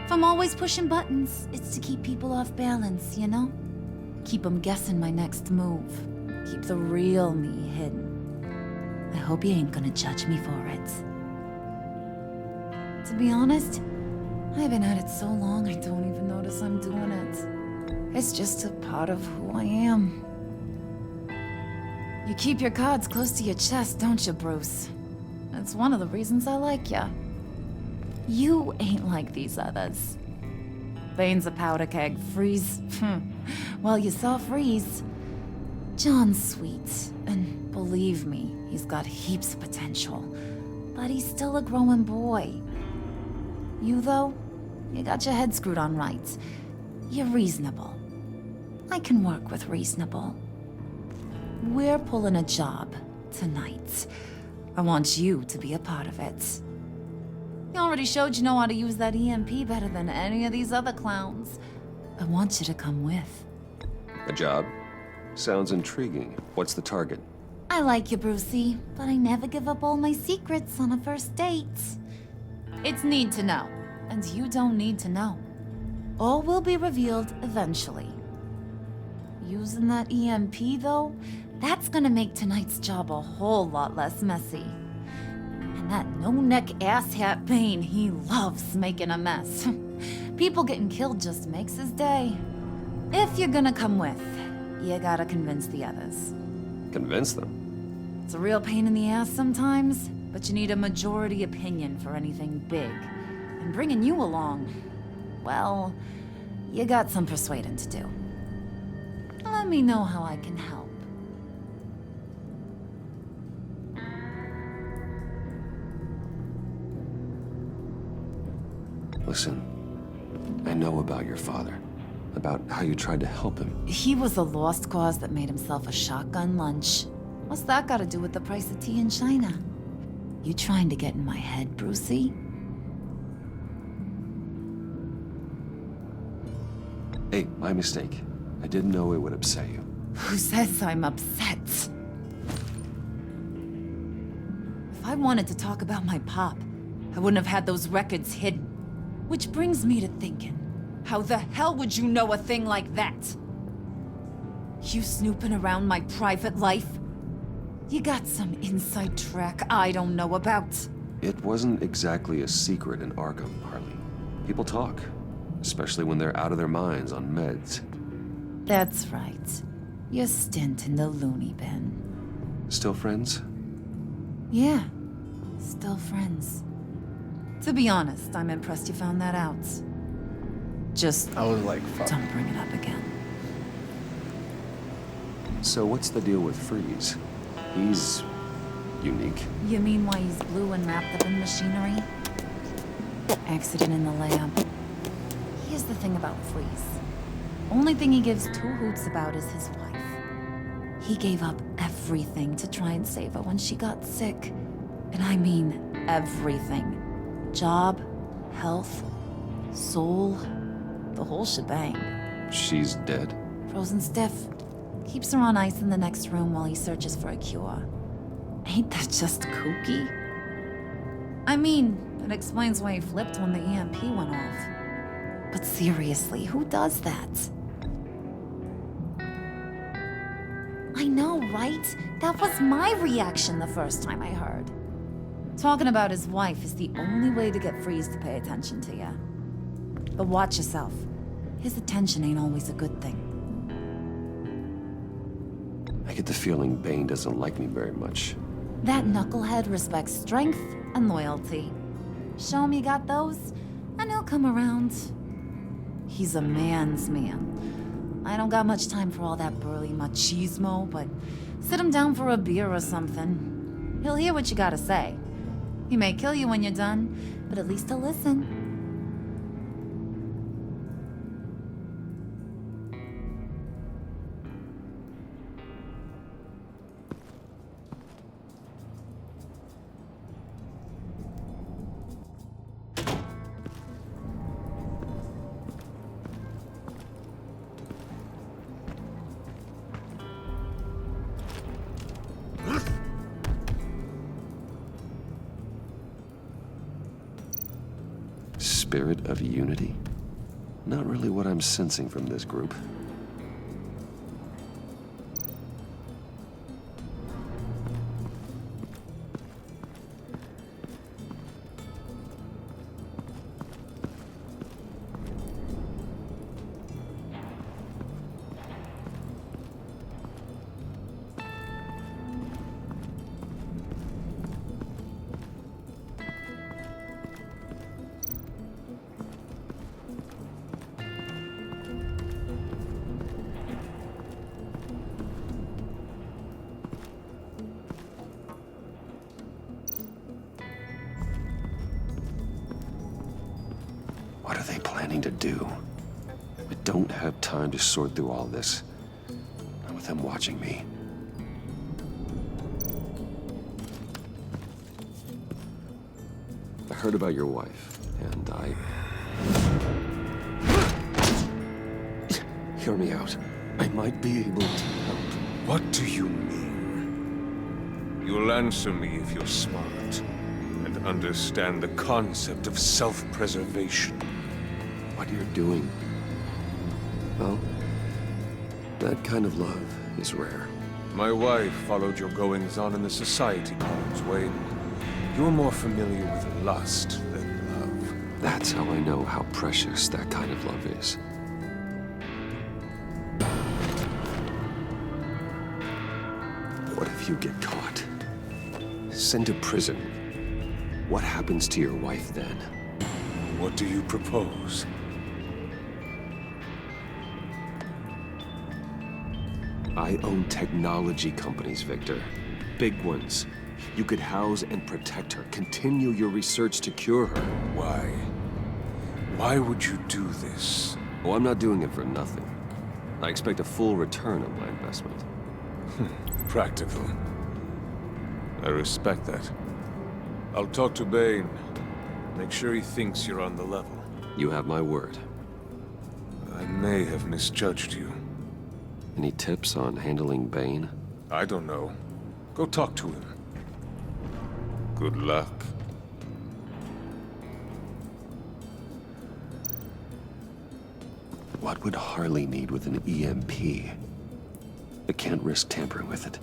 S19: If I'm always pushing buttons, it's to keep people off balance, you know? Keep them guessing my next move. Keep the real me hidden. I hope you ain't gonna judge me for it. To be honest, I've been at it so long I don't even notice I'm doing it. It's just a part of who I am. You keep your cards close to your chest, don't you, Bruce? That's one of the reasons I like ya. You ain't like these others. Bane's a powder keg. Freeze. Well, you saw Freeze. John's sweet, and believe me, he's got heaps of potential. But he's still a growing boy. You, though, you got your head screwed on right. You're reasonable. I can work with reasonable. We're pulling a job tonight. I want you to be a part of it. You already showed you know how to use that EMP better than any of these other clowns. I want you to come with.
S12: A job? Sounds intriguing. What's the target?
S19: I like you, Brucey, but I never give up all my secrets on a first date. It's need to know, and you don't need to know. All will be revealed eventually. Using that EMP, though, that's gonna make tonight's job a whole lot less messy. And that no-neck asshat Bane, he loves making a mess. People getting killed just makes his day. If you're gonna come with, you gotta convince the others.
S12: Convince them?
S19: It's a real pain in the ass sometimes, but you need a majority opinion for anything big. And bringing you along, well, you got some persuading to do. Let me know how I can help.
S12: Listen, I know about your father. About how you tried to help him.
S19: He was a lost cause that made himself a shotgun lunch. What's that got to do with the price of tea in China? You trying to get in my head, Brucey?
S12: Hey, my mistake. I didn't know it would upset you.
S19: Who says I'm upset? If I wanted to talk about my pop, I wouldn't have had those records hidden. Which brings me to thinking, how the hell would you know a thing like that? You snooping around my private life? You got some inside track I don't know about.
S12: It wasn't exactly a secret in Arkham, Harley. People talk, especially when they're out of their minds on meds.
S19: That's right. Your stint in the loony bin.
S12: Still friends?
S19: Yeah, still friends. To be honest, I'm impressed you found that out. Just
S1: I was like, fuck.
S19: Don't bring it up again.
S12: So what's the deal with Freeze? He's unique.
S19: You mean why he's blue and wrapped up in machinery? Accident in the lab. Here's the thing about Freeze. Only thing he gives two hoots about is his wife. He gave up everything to try and save her when she got sick. And I mean everything. Job, health, soul, the whole shebang.
S12: She's dead?
S19: Frozen stiff. Keeps her on ice in the next room while he searches for a cure. Ain't that just kooky? I mean, it explains why he flipped when the EMP went off. But seriously, who does that? I know, right? That was my reaction the first time I heard. Talking about his wife is the only way to get Freeze to pay attention to you. But watch yourself. His attention ain't always a good thing.
S12: I get the feeling Bane doesn't like me very much.
S19: That knucklehead respects strength and loyalty. Show him you got those, and he'll come around. He's a man's man. I don't got much time for all that burly machismo, but sit him down for a beer or something. He'll hear what you gotta say. He may kill you when you're done, but at least he'll listen.
S12: Spirit of unity? Not really what I'm sensing from this group. What are they planning to do? I don't have time to sort through all this. Not with them watching me. I heard about your wife, and Hear me out. I might be able to help.
S7: What do you mean? You'll answer me if you're smart and understand the concept of self-preservation.
S12: What you're doing, well, that kind of love is rare.
S7: My wife followed your goings-on in the society columns, Wayne. You're more familiar with lust than love.
S12: That's how I know how precious that kind of love is. What if you get caught? Sent to prison? What happens to your wife then?
S7: What do you propose?
S12: I own technology companies, Victor. Big ones. You could house and protect her, continue your research to cure her.
S7: Why? Why would you do this?
S12: Oh, I'm not doing it for nothing. I expect a full return on my investment.
S7: Practical. I respect that. I'll talk to Bane. Make sure he thinks you're on the level.
S12: You have my word.
S7: I may have misjudged you.
S12: Any tips on handling Bane?
S7: I don't know. Go talk to him. Good luck.
S12: What would Harley need with an EMP? I can't risk tampering with it.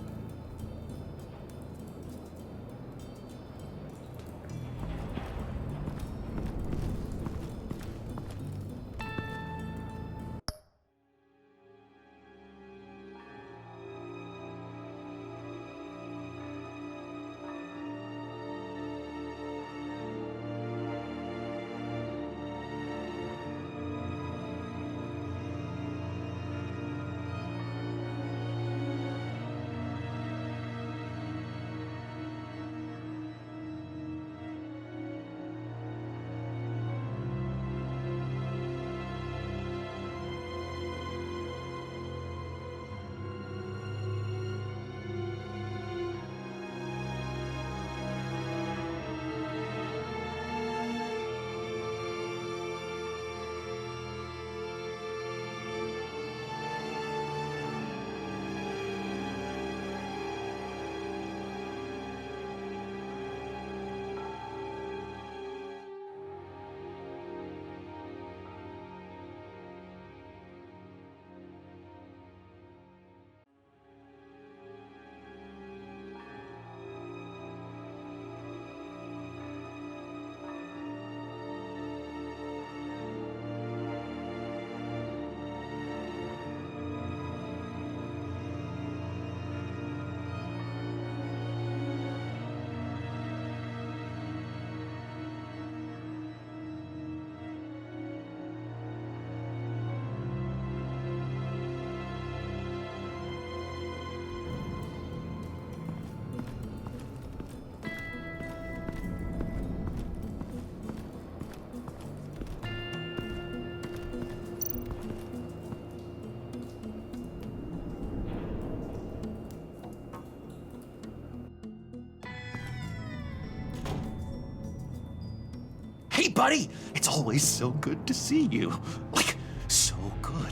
S17: Hey, buddy! It's always so good to see you. Like, so good.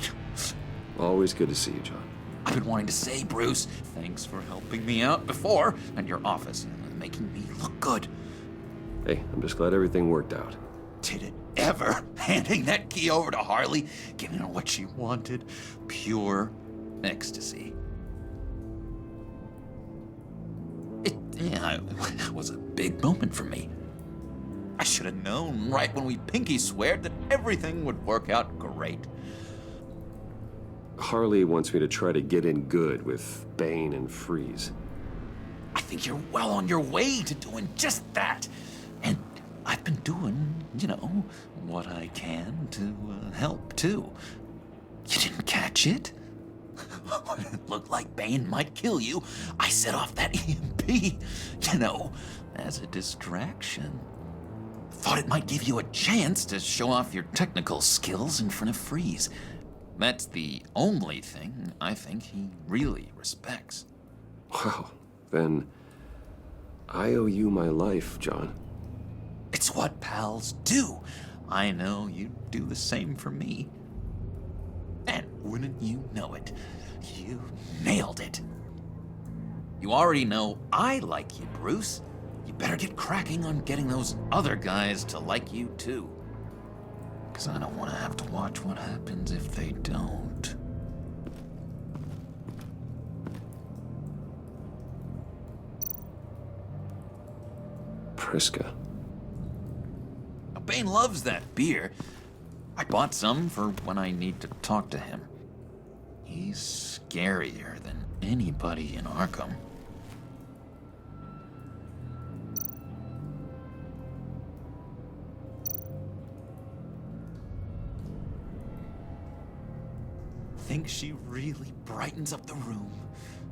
S12: Always good to see you, John.
S17: I've been wanting to say, Bruce, thanks for helping me out before, and your office, and making me look good.
S12: Hey, I'm just glad everything worked out.
S17: Did it ever? Handing that key over to Harley, giving her what she wanted. Pure ecstasy. It was a big moment for me. I should have known right when we pinky sweared that everything would work out great.
S12: Harley wants me to try to get in good with Bane and Freeze.
S17: I think you're well on your way to doing just that. And I've been doing, what I can to help, too. You didn't catch it? When it looked like Bane might kill you, I set off that EMP, as a distraction. Thought it might give you a chance to show off your technical skills in front of Freeze. That's the only thing I think he really respects.
S12: Wow, then I owe you my life, John.
S17: It's what pals do. I know you'd do the same for me. And wouldn't you know it, you nailed it. You already know I like you, Bruce. You better get cracking on getting those other guys to like you too. Because I don't want to have to watch what happens if they don't.
S12: Priska.
S17: Bane loves that beer. I bought some for when I need to talk to him. He's scarier than anybody in Arkham. Think she really brightens up the room.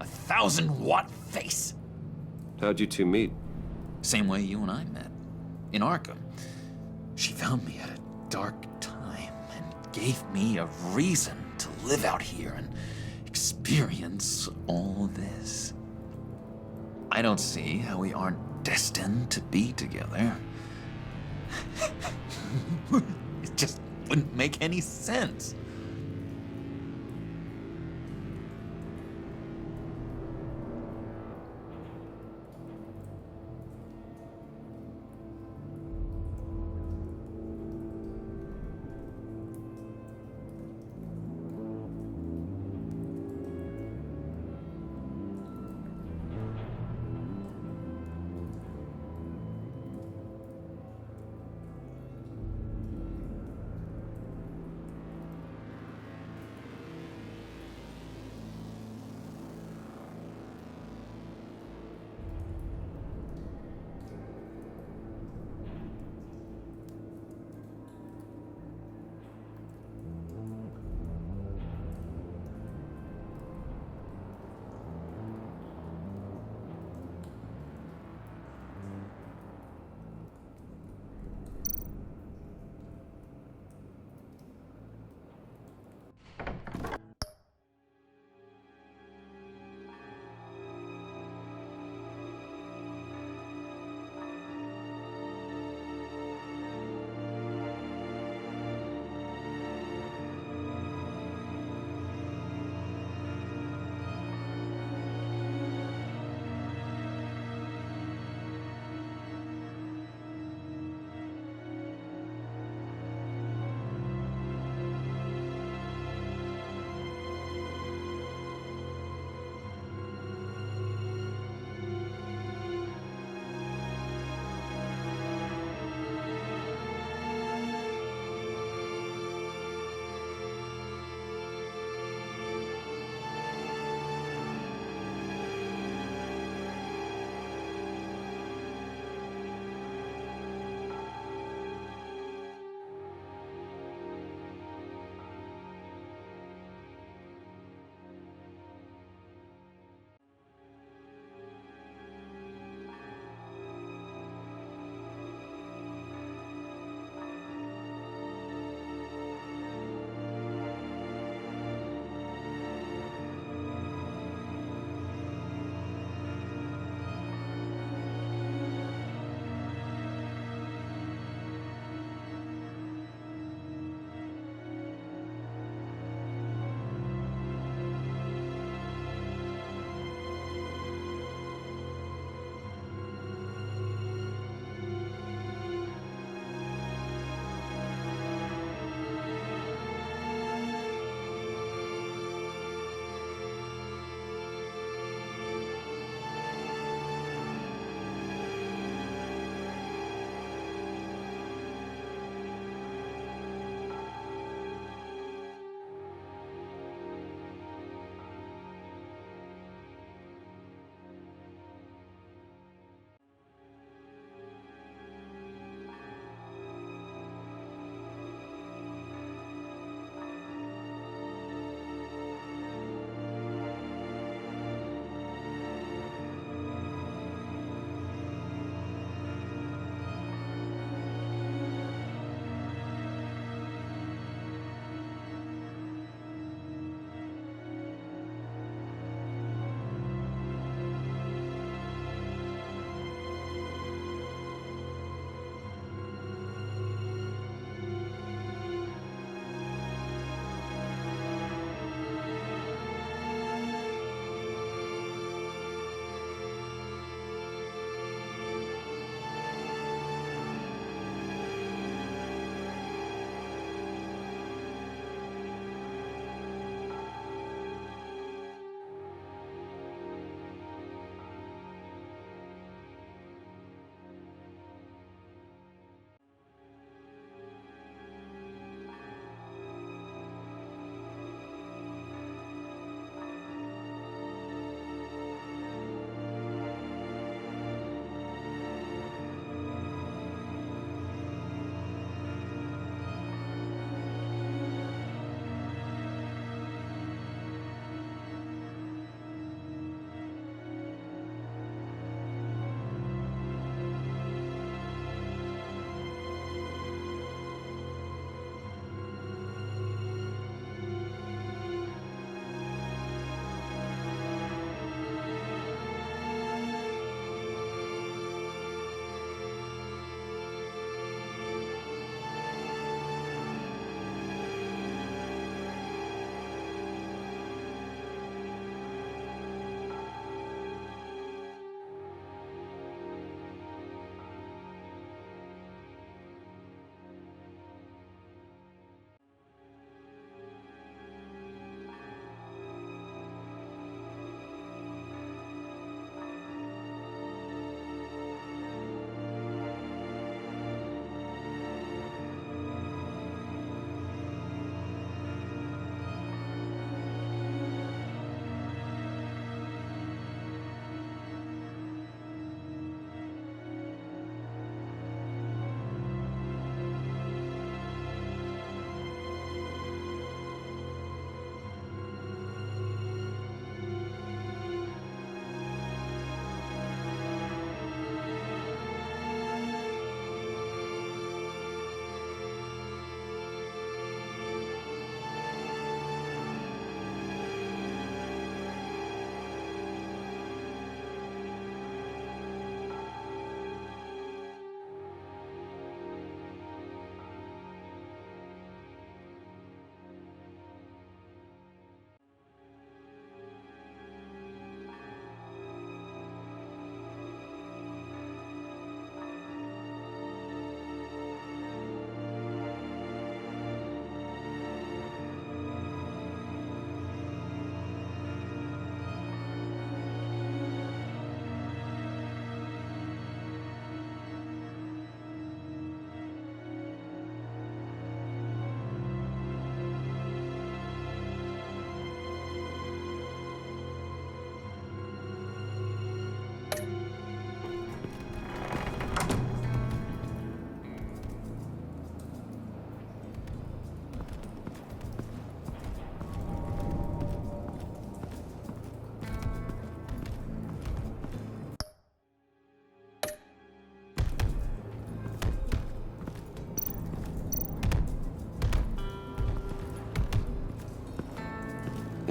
S17: 1,000-watt face.
S12: How'd you two meet?
S17: Same way you and I met. In Arkham. She found me at a dark time and gave me a reason to live out here and experience all this. I don't see how we aren't destined to be together. It just wouldn't make any sense.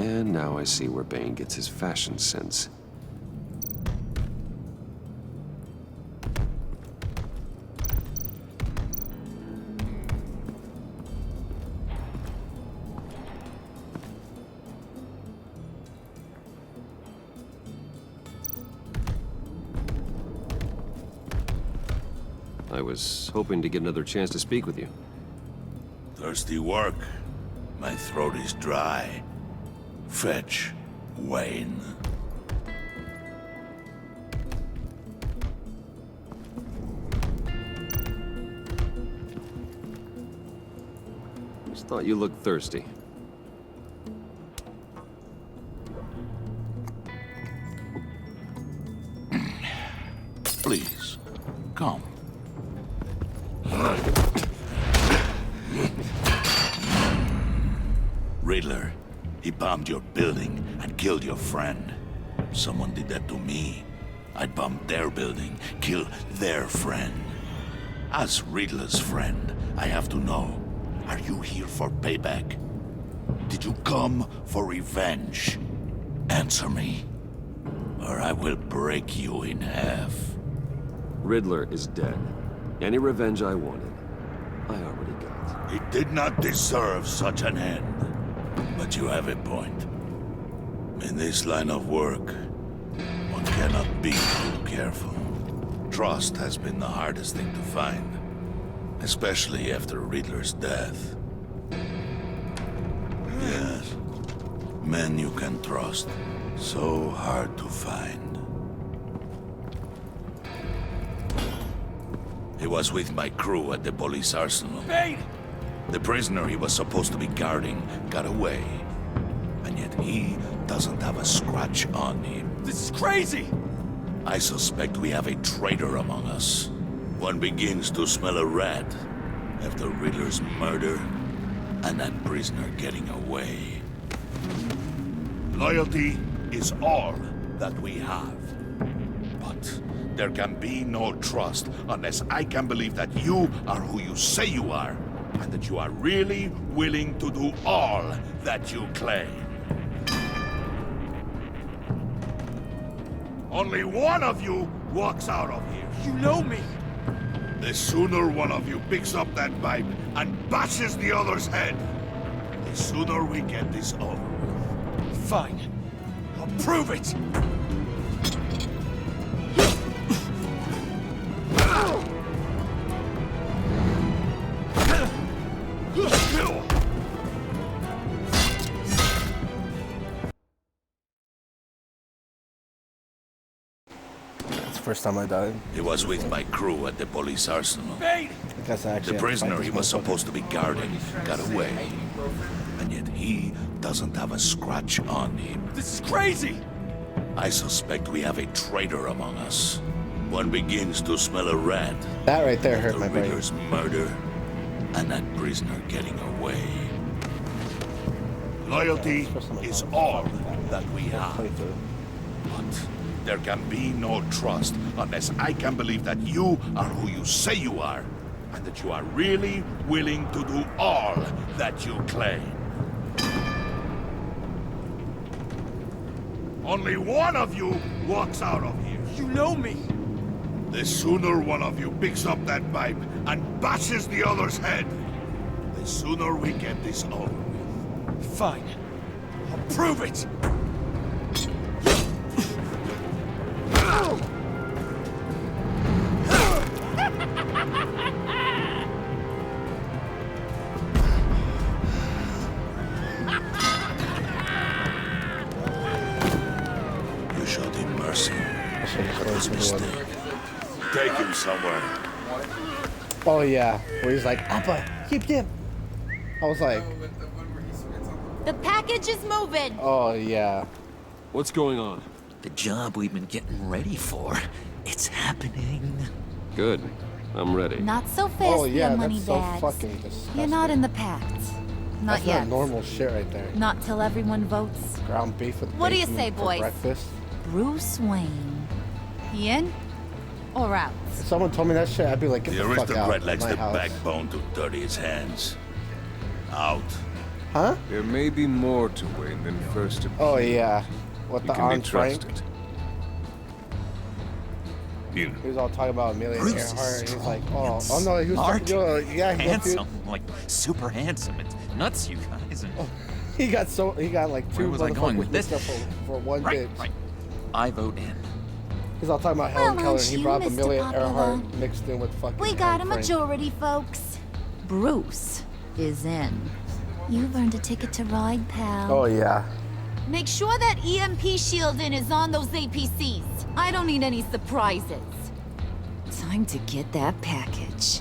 S12: And now I see where Bane gets his fashion sense. I was hoping to get another chance to speak with you.
S10: Thirsty work. My throat is dry. Fetch Wayne.
S12: Just thought you looked thirsty.
S10: Please, come. Riddler, he bombed your building and killed your friend. Someone did that to me. I'd bomb their building, kill their friend. As Riddler's friend, I have to know, are you here for payback? Did you come for revenge? Answer me, or I will break you in half.
S12: Riddler is dead. Any revenge I wanted, I already got.
S10: He did not deserve such an end. But you have a point. In this line of work, one cannot be too careful. Trust has been the hardest thing to find, especially after Riddler's death. Yes, men you can trust, so hard to find. He was with my crew at the police arsenal.
S16: Bane!
S10: The prisoner he was supposed to be guarding got away. And yet he doesn't have a scratch on him.
S16: This is crazy!
S10: I suspect we have a traitor among us. One begins to smell a rat after Riddler's murder and that prisoner getting away. Loyalty is all that we have. But there can be no trust unless I can believe that you are who you say you are, and that you are really willing to do all that you claim. Only one of you walks out of here.
S16: You know me!
S10: The sooner one of you picks up that pipe and bashes the other's head, the sooner we get this over with.
S16: Fine. I'll prove it!
S1: First time I died.
S10: He was with my crew at the police arsenal.
S16: Bane!
S1: I guess I actually
S10: The prisoner he was supposed to be guarding got away. And yet he doesn't have a scratch on him.
S16: This is crazy!
S10: I suspect we have a traitor among us. One begins to smell a rat.
S1: That right there hurt my brain.
S10: Ritter's murder and that prisoner getting away. Loyalty is all that we have. But there can be no trust unless I can believe that you are who you say you are, and that you are really willing to do all that you claim. Only one of you walks out of here.
S16: You know me!
S10: The sooner one of you picks up that pipe and bashes the other's head, the sooner we get this over with.
S16: Fine. I'll prove it!
S10: You showed him mercy for his mistake. Take him somewhere.
S1: Oh yeah, where he's like, Appa, keep him. I was like,
S19: The package is moving.
S1: oh yeah.
S12: What's going on?
S17: The job we've been getting ready for. It's happening.
S12: Good. I'm ready.
S19: Not so fast,
S1: Oh yeah,
S19: you money
S1: that's so
S19: bags.
S1: fucking disgusting.
S19: You're not in the pact. Not
S1: That's
S19: yet.
S1: not normal shit right there.
S19: Not till everyone votes.
S1: Ground beef with
S19: What do you
S1: bacon
S19: say,
S1: for
S19: boys?
S1: breakfast.
S19: Bruce Wayne. He in or out?
S1: If someone told me that shit, I'd be like, get
S10: The
S1: the fuck out
S10: aristocrat
S1: of
S10: lacks
S1: my
S10: the
S1: house.
S10: backbone to dirty his hands. Out.
S1: Huh?
S5: There may be more to Wayne than first appears.
S1: Oh yeah, what
S5: He
S1: the
S5: can be
S1: armed Frank?
S5: trusted.
S1: He was all talking about Amelia
S17: Bruce is
S1: Earhart, and he's like,
S17: strong
S1: oh no, he was
S17: smart,
S1: yeah,
S17: handsome, like super handsome. It's nuts, you guys. And
S1: he got like
S17: where
S1: two
S17: was I going
S1: motherfuckers
S17: with this?
S1: mixed up for one
S17: Right,
S1: bitch.
S17: right. I vote in.
S1: He's all talking about Helen
S19: Well,
S1: Keller,
S19: aren't
S1: and he
S19: you,
S1: brought
S19: Mr.
S1: Amelia
S19: Popular?
S1: Earhart mixed in with fucking.
S19: We got a
S1: Helen Frank.
S19: majority, folks. Bruce is in. You've earned a ticket to ride, pal.
S1: Oh yeah.
S19: Make sure that EMP shielding is on those APCs. I don't need any surprises. Time to get that package.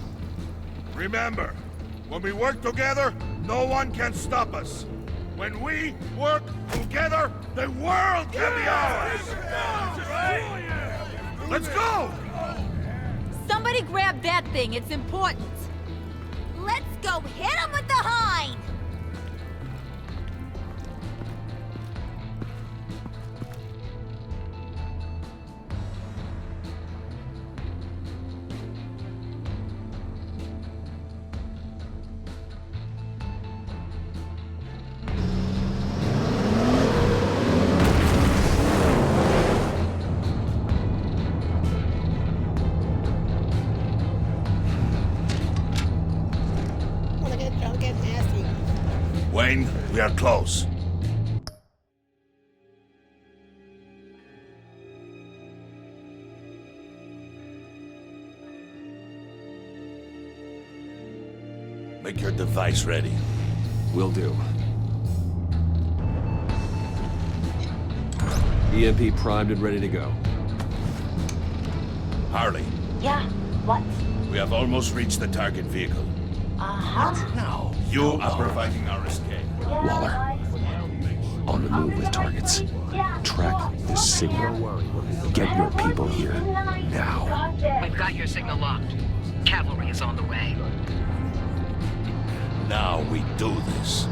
S10: Remember, when we work together, no one can stop us. When we work together, the world can be ours! Let's go!
S19: Somebody grab that thing, it's important. Let's go hit him with the hind!
S10: Wayne, we are close. Make your device ready.
S12: Will do. EMP primed and ready to go.
S10: Harley,
S22: Yeah, what?
S10: we have almost reached the target vehicle.
S22: Uh-huh.
S10: Now, you are providing our escape.
S12: Waller, on the move with targets. Track this signal. Get your people here, now.
S23: We've got your signal locked. Cavalry is on the way.
S10: Now we do this.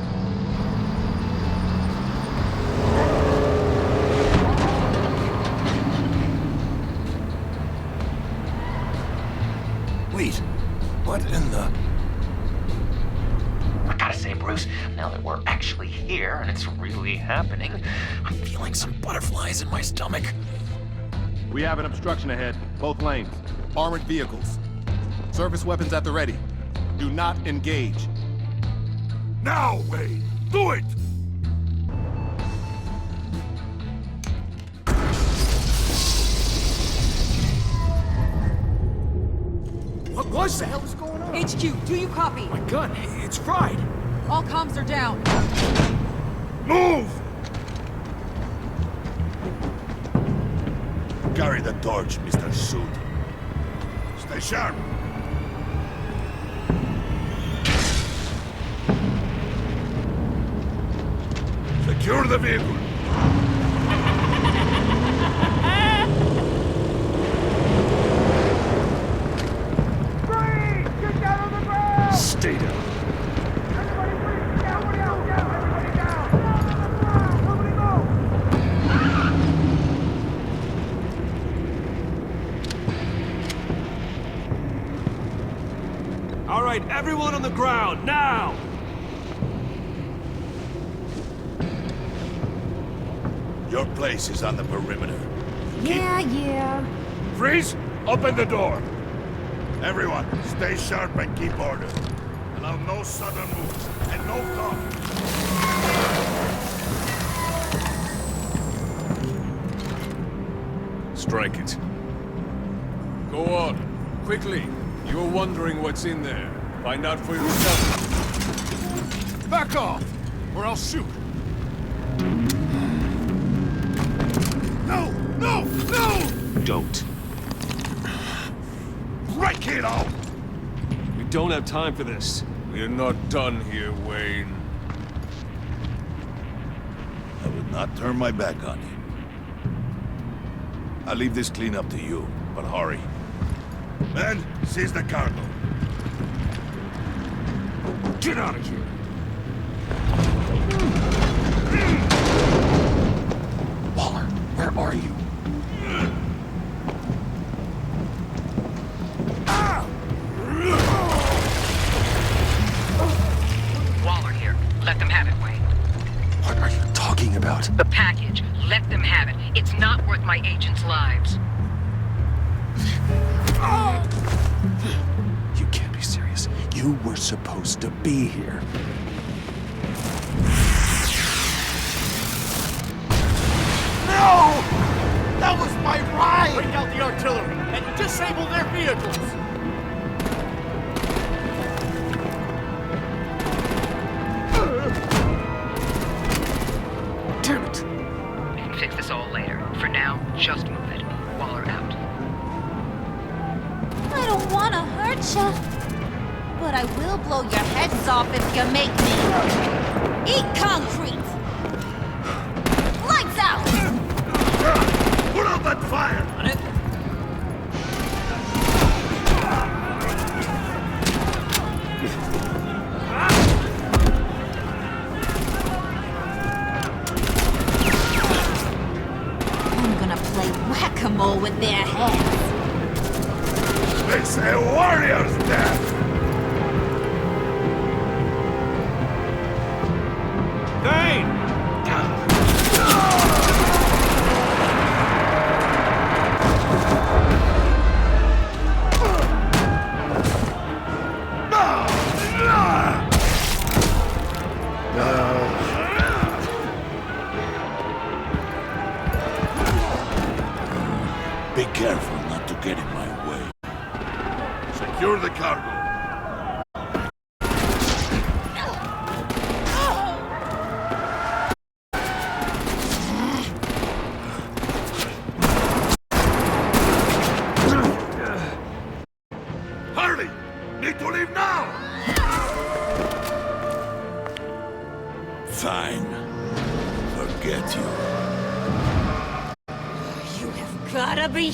S23: Wait, what in the... I gotta say, Bruce, now that we're actually here and it's really happening, I'm feeling some butterflies in my stomach.
S24: We have an obstruction ahead, both lanes. Armored vehicles. Service weapons at the ready. Do not engage.
S10: Now, Wayne! Do it!
S14: What was that? What the hell is going on?
S4: HQ, do you copy?
S14: My gun, it's fried.
S4: All comms are down.
S10: Move! Carry the torch, Mr. Suit. Stay sharp. Secure the vehicle.
S12: Stay down.
S16: All right, everyone on the ground, now!
S10: Your place is on the perimeter.
S19: Yeah.
S10: Freeze! Open the door! Everyone, stay sharp and keep order. Allow no sudden moves, and no talk.
S5: Strike it. Go on. Quickly. You're wondering what's in there. Find out for yourself. Back off! Or I'll shoot.
S10: No! No! No!
S12: Don't.
S10: Break it out!
S5: We don't have time for this. We're not done here, Wayne.
S10: I would not turn my back on you. I'll leave this cleanup to you, but hurry. Men, seize the cargo.
S5: Get out of here!
S12: Waller, where are you?
S23: Waller here. Let them have it.
S12: about?
S4: The package. Let them have it. It's not worth my agents' lives.
S12: You can't be serious. You were supposed to be here.
S16: No! That was my ride! Bring out the artillery and disable their vehicles!
S12: Damn it!
S4: We can fix this all later. For now, just move it. Waller out.
S19: I don't want to hurt ya, but I will blow your heads off if you make me. Eat concrete! Lights out!
S10: Put out that fire!
S17: On it.
S19: I'm gonna play whack-a-mole with their heads.
S10: It's a warrior's death!
S16: Dane!
S10: Be careful not to get in my way. Secure the cargo. Hurry! Need to leave now! Fine. Forget you.
S19: You have gotta be...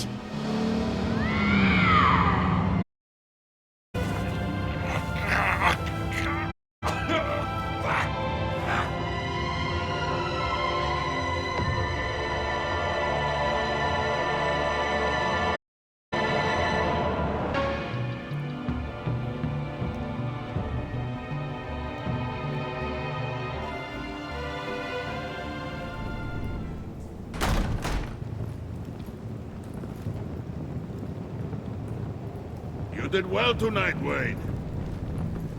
S10: You did well tonight, Wade.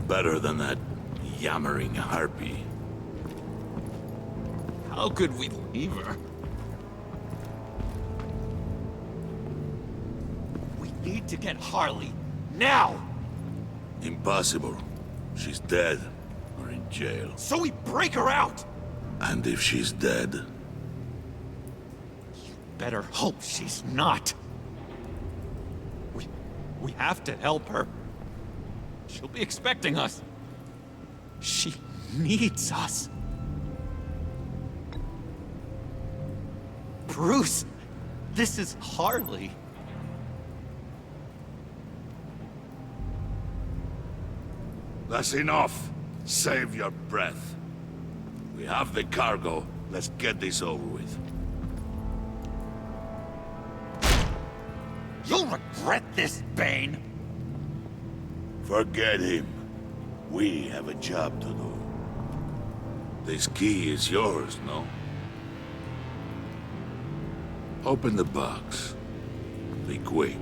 S10: Better than that yammering harpy.
S17: How could we leave her?
S16: We need to get Harley. Now!
S10: Impossible. She's dead or in jail.
S16: So we break her out!
S10: And if she's dead,
S16: Better hope she's not. We have to help her. She'll be expecting us. She needs us. Bruce, this is Harley.
S10: that's enough. Save your breath. We have the cargo. Let's get this over with.
S16: You'll regret this, Bane.
S10: Forget him. We have a job to do. This key is yours, no? Open the box. Be quick.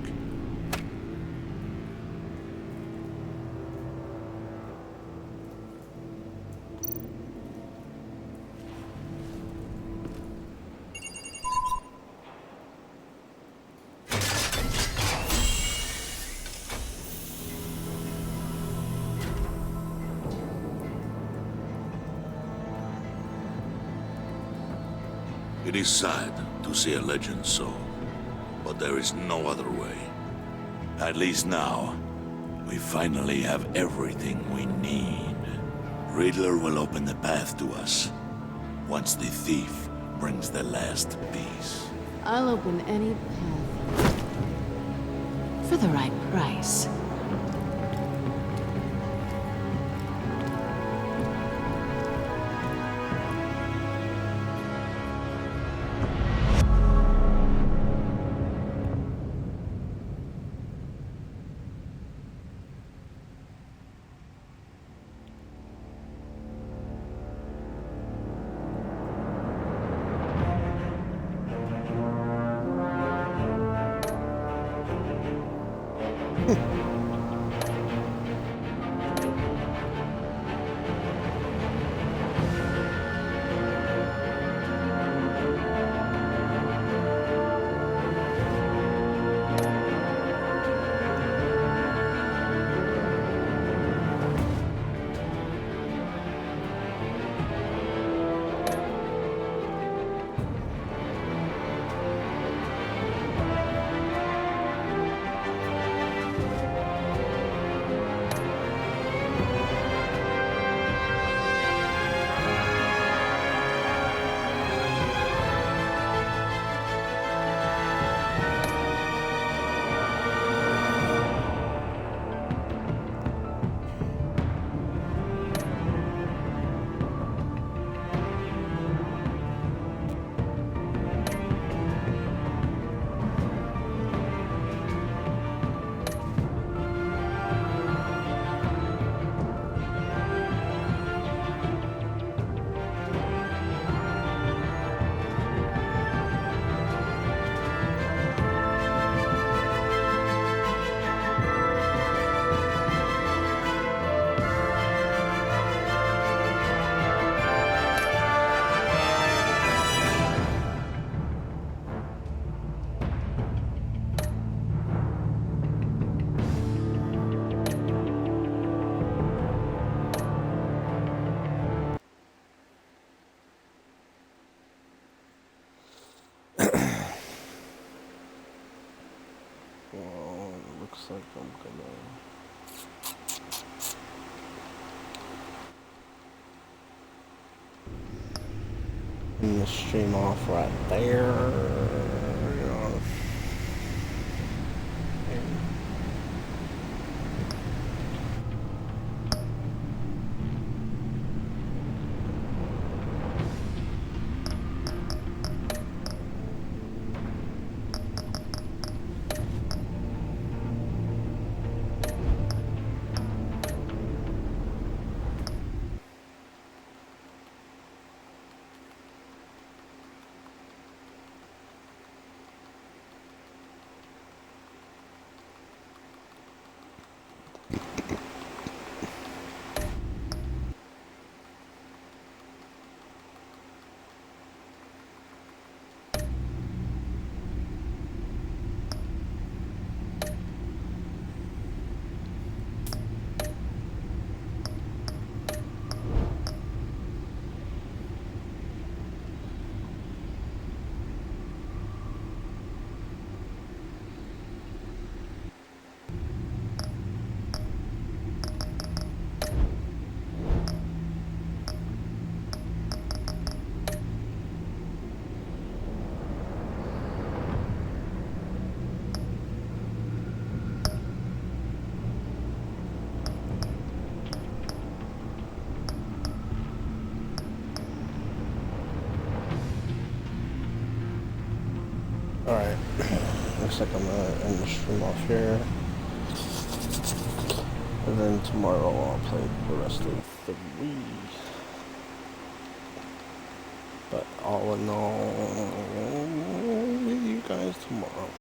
S10: It is sad to see a legend so, but there is no other way. At least now, we finally have everything we need. Riddler will open the path to us, once the thief brings the last piece.
S2: I'll open any path. For the right price.
S1: looks like I'm gonna end the stream off right there. Alright, looks like I'm gonna end the stream off here. And then tomorrow I'll play the rest of 3. But all in all, with you guys tomorrow.